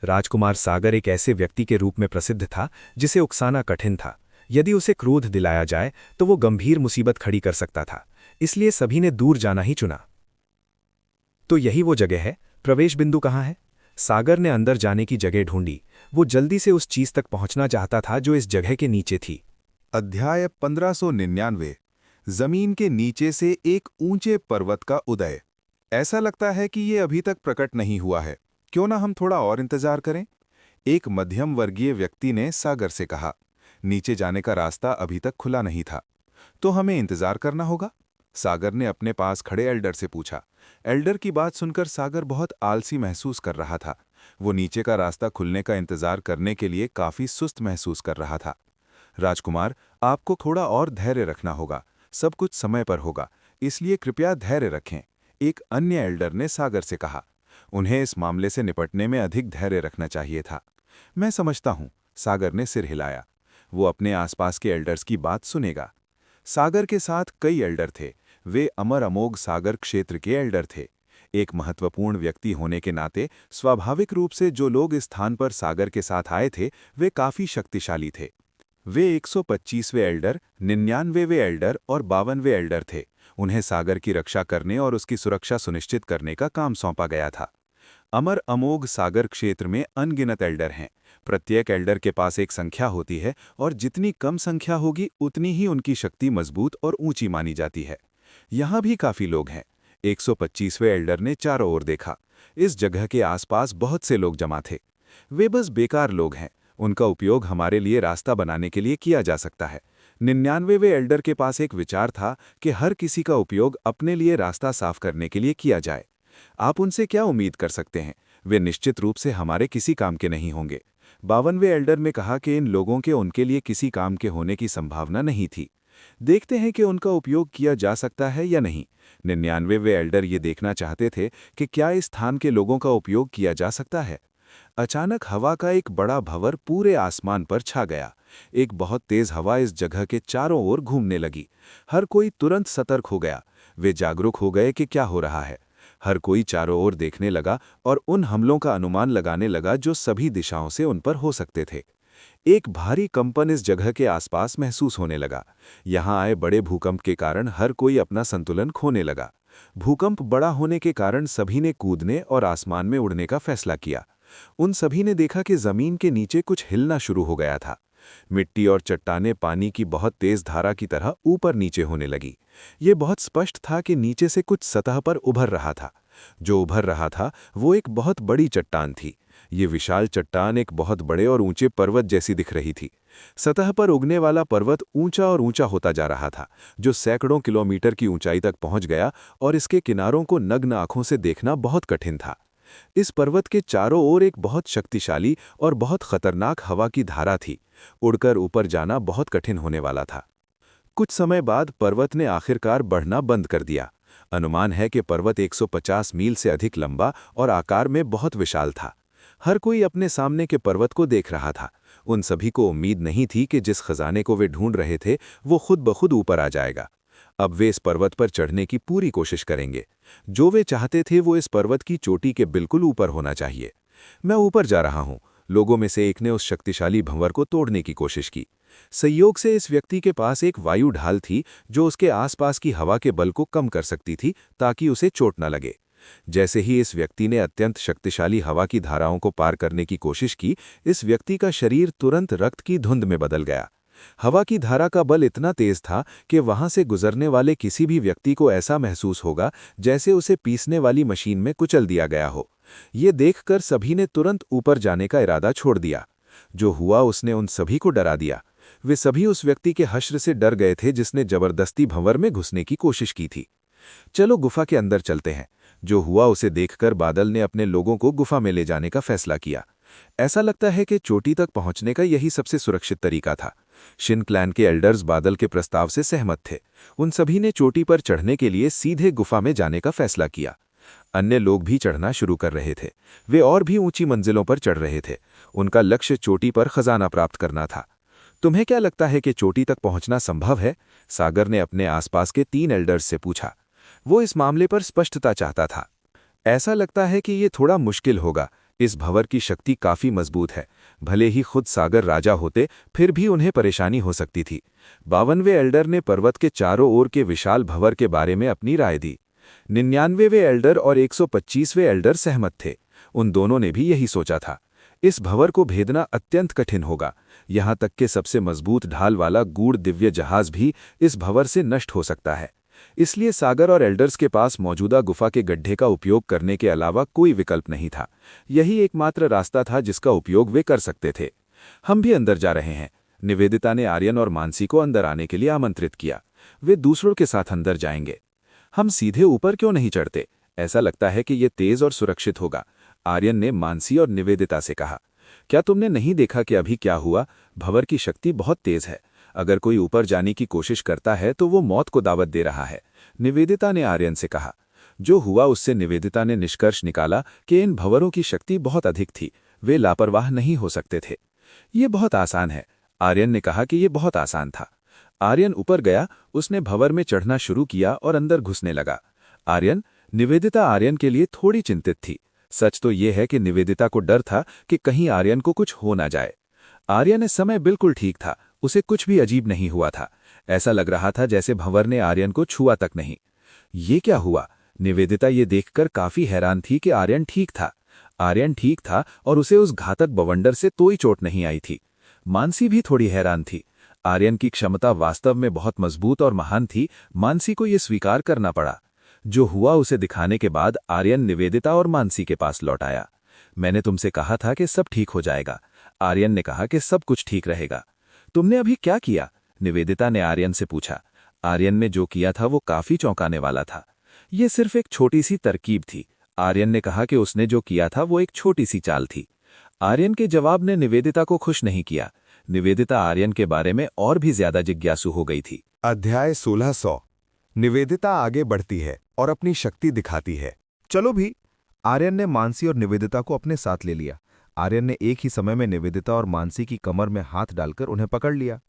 राजकुमार सागर एक ऐसे व्यक्ति के रूप में प्रसिद्ध था जिसे उकसाना कठिन था। यदि उसे क्रोध दिलाया जाए तो वो गंभीर मुसीबत खड़ी कर सकता था। इसलिए सभी ने दूर जाना ही चुना। तो यही वो जगह है। प्रवेश बिंदु कहाँ है? सागर ने अंदर जाने की जगह ढूंढी। वो जल्दी से उस चीज तक पहुंचना चाहता था जो इस जगह के नीचे थी। अध्याय 1599। जमीन के नीचे से एक ऊंचे पर्वत का उदय। ऐसा लगता है कि ये अभी तक प्रकट नहीं हुआ है। क्यों ना हम थोड़ा और इंतजार करें? एक मध्यम वर्गीय व्यक्ति ने सागर से कहा। नीचे जाने का रास्ता अभी तक खुला नहीं था। तो हमें इंतजार करना होगा? सागर ने अपने पास खड़े एल्डर से पूछा। एल्डर की बात सुनकर सागर बहुत आलसी महसूस कर रहा था। वो नीचे का रास्ता खुलने का इंतजार करने के लिए काफी सुस्त महसूस कर रहा था। राजकुमार, आपको थोड़ा और धैर्य रखना होगा। सब कुछ समय पर होगा, इसलिए कृपया धैर्य रखें, एक अन्य एल्डर ने सागर से कहा। उन्हें इस मामले से निपटने में अधिक धैर्य रखना चाहिए था। मैं समझता हूं, सागर ने सिर हिलाया। वो अपने आसपास के एल्डर्स की बात सुनेगा। सागर के साथ कई एल्डर थे। वे अमर अमोघ सागर क्षेत्र के एल्डर थे। एक महत्वपूर्ण व्यक्ति होने के नाते स्वाभाविक रूप से जो लोग इस स्थान पर सागर के साथ आए थे वे काफी शक्तिशाली थे। वे 125वें एल्डर, 99वें एल्डर और 52वें एल्डर थे। उन्हें सागर की रक्षा करने और उसकी सुरक्षा सुनिश्चित करने का काम सौंपा गया था। अमर अमोघ सागर क्षेत्र में अनगिनत एल्डर हैं। प्रत्येक एल्डर के पास एक संख्या होती है और जितनी कम संख्या होगी उतनी ही उनकी शक्ति मजबूत और ऊंची मानी जाती है। यहाँ भी काफी लोग हैं। 125वें एल्डर ने चारों ओर देखा। इस जगह के आसपास बहुत से लोग जमा थे। वे बस बेकार लोग हैं। उनका उपयोग हमारे लिए रास्ता बनाने के लिए किया जा सकता है। 99वें एल्डर के पास एक विचार था कि हर किसी का उपयोग अपने लिए रास्ता साफ करने के लिए किया जाए। आप उनसे क्या उम्मीद कर सकते हैं? वे निश्चित रूप से हमारे किसी काम के नहीं होंगे। 52वें एल्डर ने कहा कि इन लोगों के उनके लिए किसी काम के होने की संभावना नहीं थी। देखते हैं कि उनका उपयोग किया जा सकता है या नहीं। 99वें एल्डर ये देखना चाहते थे कि क्या इस स्थान के लोगों का उपयोग किया जा सकता है। अचानक हवा का एक बड़ा भंवर पूरे आसमान पर छा गया। एक बहुत तेज हवा इस जगह के चारों ओर घूमने लगी। हर कोई तुरंत सतर्क हो गया। वे जागरूक हो गए कि क्या हो रहा है। हर कोई चारों ओर देखने लगा और उन हमलों का अनुमान लगाने लगा जो सभी दिशाओं से उन पर हो सकते थे। एक भारी कंपन इस जगह के आसपास महसूस होने लगा। यहाँ आए बड़े भूकंप के कारण हर कोई अपना संतुलन खोने लगा। भूकंप बड़ा होने के कारण सभी ने कूदने और आसमान में उड़ने का फैसला किया। उन सभी ने देखा कि जमीन के नीचे कुछ हिलना शुरू हो गया था। मिट्टी और चट्टानें पानी की बहुत तेज धारा की तरह ऊपर नीचे होने लगी। ये बहुत स्पष्ट था कि नीचे से कुछ सतह पर उभर रहा था। जो उभर रहा था वो एक बहुत बड़ी चट्टान थी। ये विशाल चट्टान एक बहुत बड़े और ऊंचे पर्वत जैसी दिख रही थी। सतह पर उगने वाला पर्वत ऊंचा और ऊंचा होता जा रहा था, जो सैकड़ों किलोमीटर की ऊंचाई तक पहुंच गया और इसके किनारों को नग्न आंखों से देखना बहुत कठिन था। इस पर्वत के चारों ओर एक बहुत शक्तिशाली और बहुत खतरनाक हवा की धारा थी। उड़कर ऊपर जाना बहुत कठिन होने वाला था। कुछ समय बाद पर्वत ने आखिरकार बढ़ना बंद कर दिया। अनुमान है कि पर्वत 150 मील से अधिक लंबा और आकार में बहुत विशाल था। हर कोई अपने सामने के पर्वत को देख रहा था। उन सभी को उम्मीद नहीं थी कि जिस खजाने को वे ढूंढ रहे थे वो खुद ब खुद ऊपर आ जाएगा। अब वे इस पर्वत पर चढ़ने की पूरी कोशिश करेंगे। जो वे चाहते थे वो इस पर्वत की चोटी के बिल्कुल ऊपर होना चाहिए। मैं ऊपर जा रहा हूं। लोगों में से एक ने उस शक्तिशाली भंवर को तोड़ने की कोशिश की। संयोग से इस व्यक्ति के पास एक वायु ढाल थी जो उसके आसपास की हवा के बल को कम कर सकती थी ताकि उसे चोट न लगे। जैसे ही इस व्यक्ति ने अत्यंत शक्तिशाली हवा की धाराओं को पार करने की कोशिश की, इस व्यक्ति का शरीर तुरंत रक्त की धुंध में बदल गया। हवा की धारा का बल इतना तेज था कि वहां से गुजरने वाले किसी भी व्यक्ति को ऐसा महसूस होगा जैसे उसे पीसने वाली मशीन में कुचल दिया गया हो। ये देखकर सभी ने तुरंत ऊपर जाने का इरादा छोड़ दिया। जो हुआ उसने उन सभी को डरा दिया। वे सभी उस व्यक्ति के हश्र से डर गए थे जिसने जबरदस्ती भंवर में घुसने की कोशिश की थी। चलो गुफा के अंदर चलते हैं। जो हुआ उसे देखकर बादल ने अपने लोगों को गुफा में ले जाने का फैसला किया। ऐसा लगता है कि चोटी तक पहुंचने का यही सबसे सुरक्षित तरीका था। शिन क्लैन के एल्डर्स बादल के प्रस्ताव से सहमत थे। उन सभी ने चोटी पर चढ़ने के लिए सीधे गुफा में जाने का फैसला किया। अन्य लोग भी चढ़ना शुरू कर रहे थे। वे और भी ऊंची मंजिलों पर चढ़ रहे थे। उनका लक्ष्य चोटी पर खजाना प्राप्त करना था। तुम्हें क्या लगता है कि चोटी तक पहुंचना संभव है? सागर ने अपने आसपास के 3 एल्डर्स से पूछा। वो इस मामले पर स्पष्टता चाहता था। ऐसा लगता है कि ये थोड़ा मुश्किल होगा। इस भंवर की शक्ति काफी मजबूत है। भले ही खुद सागर राजा होते फिर भी उन्हें परेशानी हो सकती थी। 52वें एल्डर ने पर्वत के चारों ओर के विशाल भंवर के बारे में अपनी राय दी। 99वें एल्डर और 125वें एल्डर सहमत थे। उन दोनों ने भी यही सोचा था। इस भंवर को भेदना अत्यंत कठिन होगा। यहाँ तक कि सबसे मजबूत ढाल वाला गूढ़ दिव्य जहाज भी इस भंवर से नष्ट हो सकता है। इसलिए सागर और एल्डर्स के पास मौजूदा गुफा के गड्ढे का उपयोग करने के अलावा कोई विकल्प नहीं था। यही एकमात्र रास्ता था जिसका उपयोग वे कर सकते थे। हम भी अंदर जा रहे हैं। निवेदिता ने आर्यन और मानसी को अंदर आने के लिए आमंत्रित किया। वे दूसरों के साथ अंदर जाएंगे। हम सीधे ऊपर क्यों नहीं चढ़ते? ऐसा लगता है कि ये तेज और सुरक्षित होगा। आर्यन ने मानसी और निवेदिता से कहा। क्या तुमने नहीं देखा कि अभी क्या हुआ? भंवर की शक्ति बहुत तेज है। अगर कोई ऊपर जाने की कोशिश करता है तो वो मौत को दावत दे रहा है। निवेदिता ने आर्यन से कहा। जो हुआ उससे निवेदिता ने निष्कर्ष निकाला कि इन भंवरों की शक्ति बहुत अधिक थी। वे लापरवाह नहीं हो सकते थे। ये बहुत आसान है। आर्यन ने कहा कि ये बहुत आसान था। आर्यन ऊपर गया। उसने भंवर में चढ़ना शुरू किया और अंदर घुसने लगा। निवेदिता आर्यन के लिए थोड़ी चिंतित थी। सच तो ये है कि निवेदिता को डर था कि कहीं आर्यन को कुछ हो ना जाए। आर्यन इस समय बिल्कुल ठीक था। उसे कुछ भी अजीब नहीं हुआ था। ऐसा लग रहा था जैसे भंवर ने आर्यन को छुआ तक नहीं। ये क्या हुआ? निवेदिता ये देखकर काफी हैरान थी कि आर्यन ठीक था। आर्यन ठीक था और उसे उस घातक बवंडर से कोई चोट नहीं आई थी। मानसी भी थोड़ी हैरान थी। आर्यन की क्षमता वास्तव में बहुत मजबूत और महान थी। मानसी को यह स्वीकार करना पड़ा। जो हुआ उसे दिखाने के बाद आर्यन निवेदिता और मानसी के पास लौट आया। मैंने तुमसे कहा था कि सब ठीक हो जाएगा। आर्यन ने कहा कि सब कुछ ठीक रहेगा। तुमने अभी क्या किया? निवेदिता ने आर्यन से पूछा। आर्यन ने जो किया था वो काफी चौंकाने वाला था। ये सिर्फ एक छोटी सी तरकीब थी। आर्यन ने कहा कि उसने जो किया था वो एक छोटी सी चाल थी। आर्यन के जवाब ने निवेदिता को खुश नहीं किया। निवेदिता आर्यन के बारे में और भी ज्यादा जिज्ञासु हो गई थी। अध्याय 1600। निवेदिता आगे बढ़ती है और अपनी शक्ति दिखाती है। चलो भी। आर्यन ने मानसी और निवेदिता को अपने साथ ले लिया। आर्यन ने एक ही समय में निवेदिता और मानसी की कमर में हाथ डालकर उन्हें पकड़ लिया।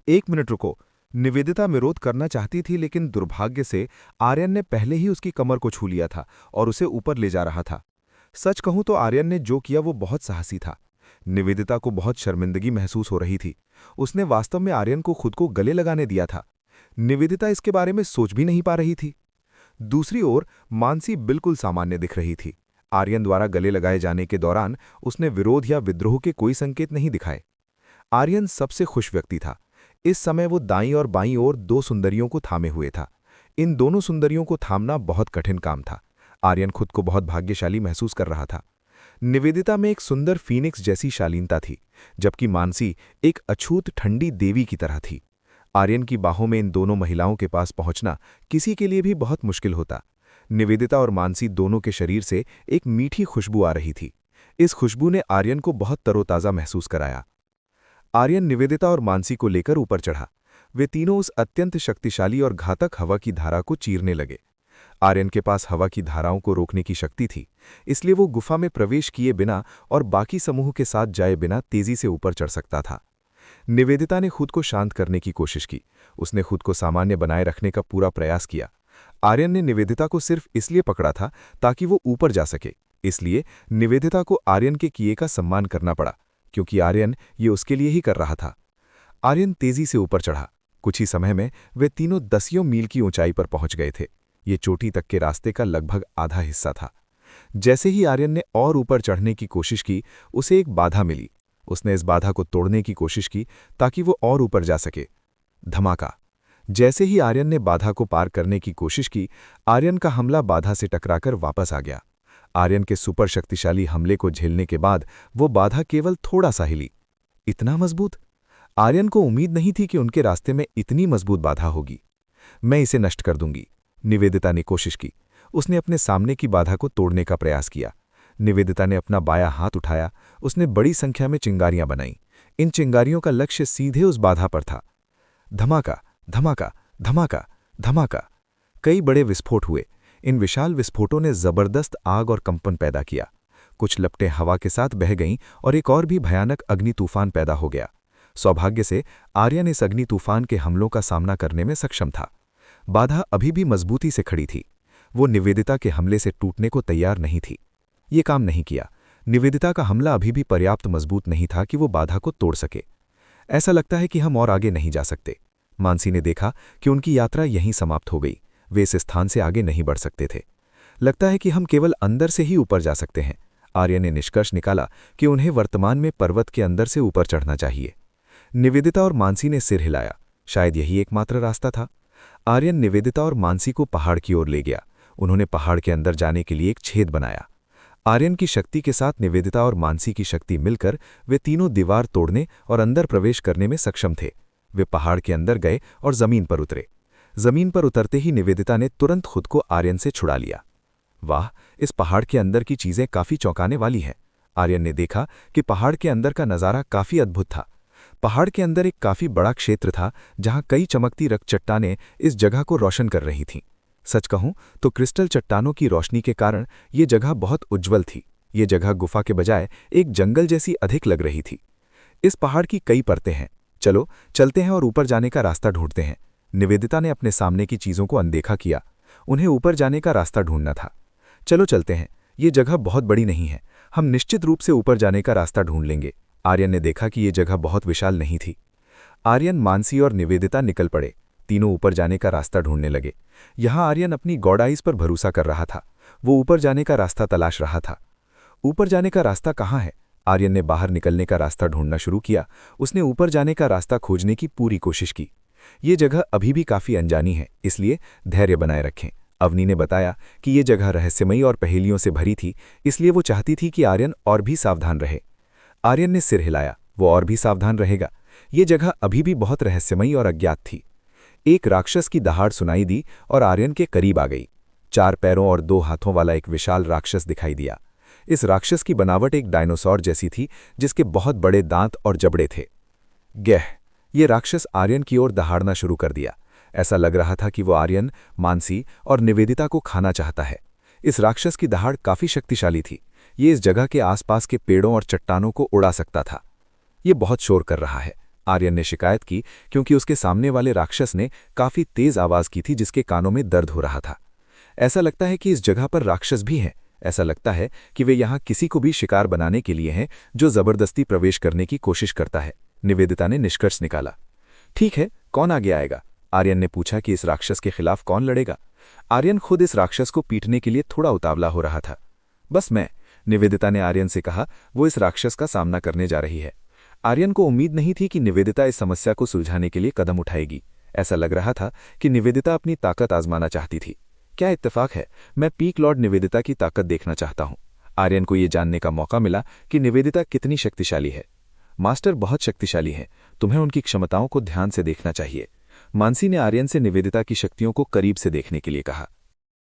1 मिनट रुको। निवेदिता विरोध करना चाहती थी लेकिन दुर्भाग्य से आर्यन ने पहले ही उसकी कमर को छू लिया था और उसे ऊपर ले जा रहा था। सच कहूं तो आर्यन ने जो किया वो बहुत साहसी था। निवेदिता को बहुत शर्मिंदगी महसूस हो रही थी। उसने वास्तव में आर्यन को खुद को गले लगाने दिया था। निवेदिता इसके बारे में सोच भी नहीं पा रही थी। दूसरी ओर मानसी बिल्कुल सामान्य दिख रही थी। आर्यन द्वारा गले लगाए जाने के दौरान उसने विरोध या विद्रोह के कोई संकेत नहीं दिखाए। आर्यन सबसे खुश व्यक्ति था। इस समय वो दाईं और बाईं ओर 2 सुंदरियों को थामे हुए था। इन दोनों सुंदरियों को थामना बहुत कठिन काम था। आर्यन खुद को बहुत भाग्यशाली महसूस कर रहा था। निवेदिता में एक सुंदर फीनिक्स जैसी शालीनता थी, जबकि मानसी एक अछूत ठंडी देवी की तरह थी। आर्यन की बाहों में इन दोनों महिलाओं के पास पहुंचना किसी के लिए भी बहुत मुश्किल होता। निवेदिता और मानसी दोनों के शरीर से एक मीठी खुशबू आ रही थी। इस खुशबू ने आर्यन को बहुत तरोताज़ा महसूस कराया। आर्यन निवेदिता और मानसी को लेकर ऊपर चढ़ा। वे तीनों उस अत्यंत शक्तिशाली और घातक हवा की धारा को चीरने लगे। आर्यन के पास हवा की धाराओं को रोकने की शक्ति थी, इसलिए वो गुफा में प्रवेश किए बिना और बाकी समूह के साथ जाए बिना तेजी से ऊपर चढ़ सकता था। निवेदिता ने खुद को शांत करने की कोशिश की। उसने खुद को सामान्य बनाए रखने का पूरा प्रयास किया। आर्यन ने निवेदिता को सिर्फ इसलिए पकड़ा था ताकि वो ऊपर जा सके, इसलिए निवेदिता को आर्यन के किए का सम्मान करना पड़ा, क्योंकि आर्यन ये उसके लिए ही कर रहा था। आर्यन तेजी से ऊपर चढ़ा। कुछ ही समय में वे तीनों दसियों मील की ऊंचाई पर पहुंच गए थे। ये चोटी तक के रास्ते का लगभग आधा हिस्सा था। जैसे ही आर्यन ने और ऊपर चढ़ने की कोशिश की, उसे एक बाधा मिली। उसने इस बाधा को तोड़ने की कोशिश की ताकि वो और ऊपर जा सके। धमाका! जैसे ही आर्यन ने बाधा को पार करने की कोशिश की, आर्यन का हमला बाधा से टकराकर वापस आ गया। आर्यन के सुपर शक्तिशाली हमले को झेलने के बाद वो बाधा केवल थोड़ा सा हिली। इतना मजबूत? आर्यन को उम्मीद नहीं थी कि उनके रास्ते में इतनी मजबूत बाधा होगी। मैं इसे नष्ट कर दूंगी, निवेदिता ने कोशिश की। उसने अपने सामने की बाधा को तोड़ने का प्रयास किया। निवेदिता ने अपना बायां हाथ उठाया। उसने बड़ी संख्या में चिंगारियां बनाईं। इन चिंगारियों का लक्ष्य सीधे उस बाधा पर था। धमाका, धमाका, धमाका, धमाका! कई बड़े विस्फोट हुए। इन विशाल विस्फोटों ने जबरदस्त आग और कंपन पैदा किया। कुछ लपटें हवा के साथ बह गईं और एक और भी भयानक अग्नि तूफान पैदा हो गया। सौभाग्य से आर्यन इस अग्नि तूफान के हमलों का सामना करने में सक्षम था। बाधा अभी भी मजबूती से खड़ी थी। वो निवेदिता के हमले से टूटने को तैयार नहीं थी। ये काम नहीं किया। निवेदिता का हमला अभी भी पर्याप्त मजबूत नहीं था कि वो बाधा को तोड़ सके। ऐसा लगता है कि हम और आगे नहीं जा सकते। मानसी ने देखा कि उनकी यात्रा यहीं समाप्त हो गई। वे इस स्थान से आगे नहीं बढ़ सकते थे। लगता है कि हम केवल अंदर से ही ऊपर जा सकते हैं। आर्यन ने निष्कर्ष निकाला कि उन्हें वर्तमान में पर्वत के अंदर से ऊपर चढ़ना चाहिए। निवेदिता और मानसी ने सिर हिलाया। शायद यही एकमात्र रास्ता था। आर्यन निवेदिता और मानसी को पहाड़ की ओर ले गया। उन्होंने पहाड़ के अंदर जाने के लिए एक छेद बनाया। आर्यन की शक्ति के साथ निवेदिता और मानसी की शक्ति मिलकर वे तीनों दीवार तोड़ने और अंदर प्रवेश करने में सक्षम थे। वे पहाड़ के अंदर गए और जमीन पर उतरे। जमीन पर उतरते ही निवेदिता ने तुरंत खुद को आर्यन से छुड़ा लिया। वाह, इस पहाड़ के अंदर की चीजें काफी चौंकाने वाली हैं। आर्यन ने देखा कि पहाड़ के अंदर का नजारा काफी अद्भुत था। पहाड़ के अंदर एक काफी बड़ा क्षेत्र था जहां कई चमकती रक्त चट्टानें इस जगह को रोशन कर रही थीं। सच कहूं तो क्रिस्टल चट्टानों की रोशनी के कारण ये जगह बहुत उज्ज्वल थी। ये जगह गुफा के बजाय एक जंगल जैसी अधिक लग रही थी। इस पहाड़ की कई परतें हैं। चलो चलते हैं और ऊपर जाने का रास्ता ढूंढते हैं। निवेदिता ने अपने सामने की चीजों को अनदेखा किया। उन्हें ऊपर जाने का रास्ता ढूंढना था। चलो चलते हैं। ये जगह बहुत बड़ी नहीं है। हम निश्चित रूप से ऊपर जाने का रास्ता ढूंढ लेंगे। आर्यन ने देखा कि ये जगह बहुत विशाल नहीं थी। आर्यन, मानसी और निवेदिता निकल पड़े। तीनों ऊपर जाने का रास्ता ढूंढने लगे। यहाँ आर्यन अपनी गॉडाइज पर भरोसा कर रहा था। वो ऊपर जाने का रास्ता तलाश रहा था। ऊपर जाने का रास्ता कहाँ है? आर्यन ने बाहर निकलने का रास्ता ढूंढना शुरू किया। उसने ऊपर जाने का रास्ता खोजने की पूरी कोशिश की। ये जगह अभी भी काफी अनजानी है, इसलिए धैर्य बनाए रखें। अवनी ने बताया कि ये जगह रहस्यमयी और पहेलियों से भरी थी, इसलिए वो चाहती थी कि आर्यन और भी सावधान रहे। आर्यन ने सिर हिलाया। वो और भी सावधान रहेगा। ये जगह अभी भी बहुत रहस्यमयी और अज्ञात थी। एक राक्षस की दहाड़ सुनाई दी और आर्यन के करीब आ गई। 4 पैरों और 2 हाथों वाला एक विशाल राक्षस दिखाई दिया। इस राक्षस की बनावट एक डायनासोर जैसी थी, जिसके बहुत बड़े दांत और जबड़े थे। गह! ये राक्षस आर्यन की ओर दहाड़ना शुरू कर दिया। ऐसा लग रहा था कि वो आर्यन, मानसी और निवेदिता को खाना चाहता है। इस राक्षस की दहाड़ काफी शक्तिशाली थी। ये इस जगह के आसपास के पेड़ों और चट्टानों को उड़ा सकता था। ये बहुत शोर कर रहा है, आर्यन ने शिकायत की, क्योंकि उसके सामने वाले राक्षस ने काफी तेज आवाज की थी, जिसके कानों में दर्द हो रहा था। ऐसा लगता है कि इस जगह पर राक्षस भी हैं। ऐसा लगता है कि वे यहाँ किसी को भी शिकार बनाने के लिए हैं, जो जबरदस्ती प्रवेश करने की कोशिश करता है। निवेदिता ने निष्कर्ष निकाला। ठीक है, कौन आगे आएगा? आर्यन ने पूछा कि इस राक्षस के खिलाफ कौन लड़ेगा। आर्यन खुद इस राक्षस को पीटने के लिए थोड़ा उतावला हो रहा था। बस मैं, निवेदिता ने आर्यन से कहा। वो इस राक्षस का सामना करने जा रही है। आर्यन को उम्मीद नहीं थी कि निवेदिता इस समस्या को सुलझाने के लिए कदम उठाएगी। ऐसा लग रहा था कि निवेदिता अपनी ताकत आजमाना चाहती थी। क्या इत्तेफाक है, मैं पीक लॉर्ड निवेदिता की ताकत देखना चाहता हूं। आर्यन को यह जानने का मौका मिला कि निवेदिता कितनी शक्तिशाली है। मास्टर बहुत शक्तिशाली हैं, तुम्हें उनकी क्षमताओं को ध्यान से देखना चाहिए। मानसी ने आर्यन से निवेदिता की शक्तियों को करीब से देखने के लिए कहा।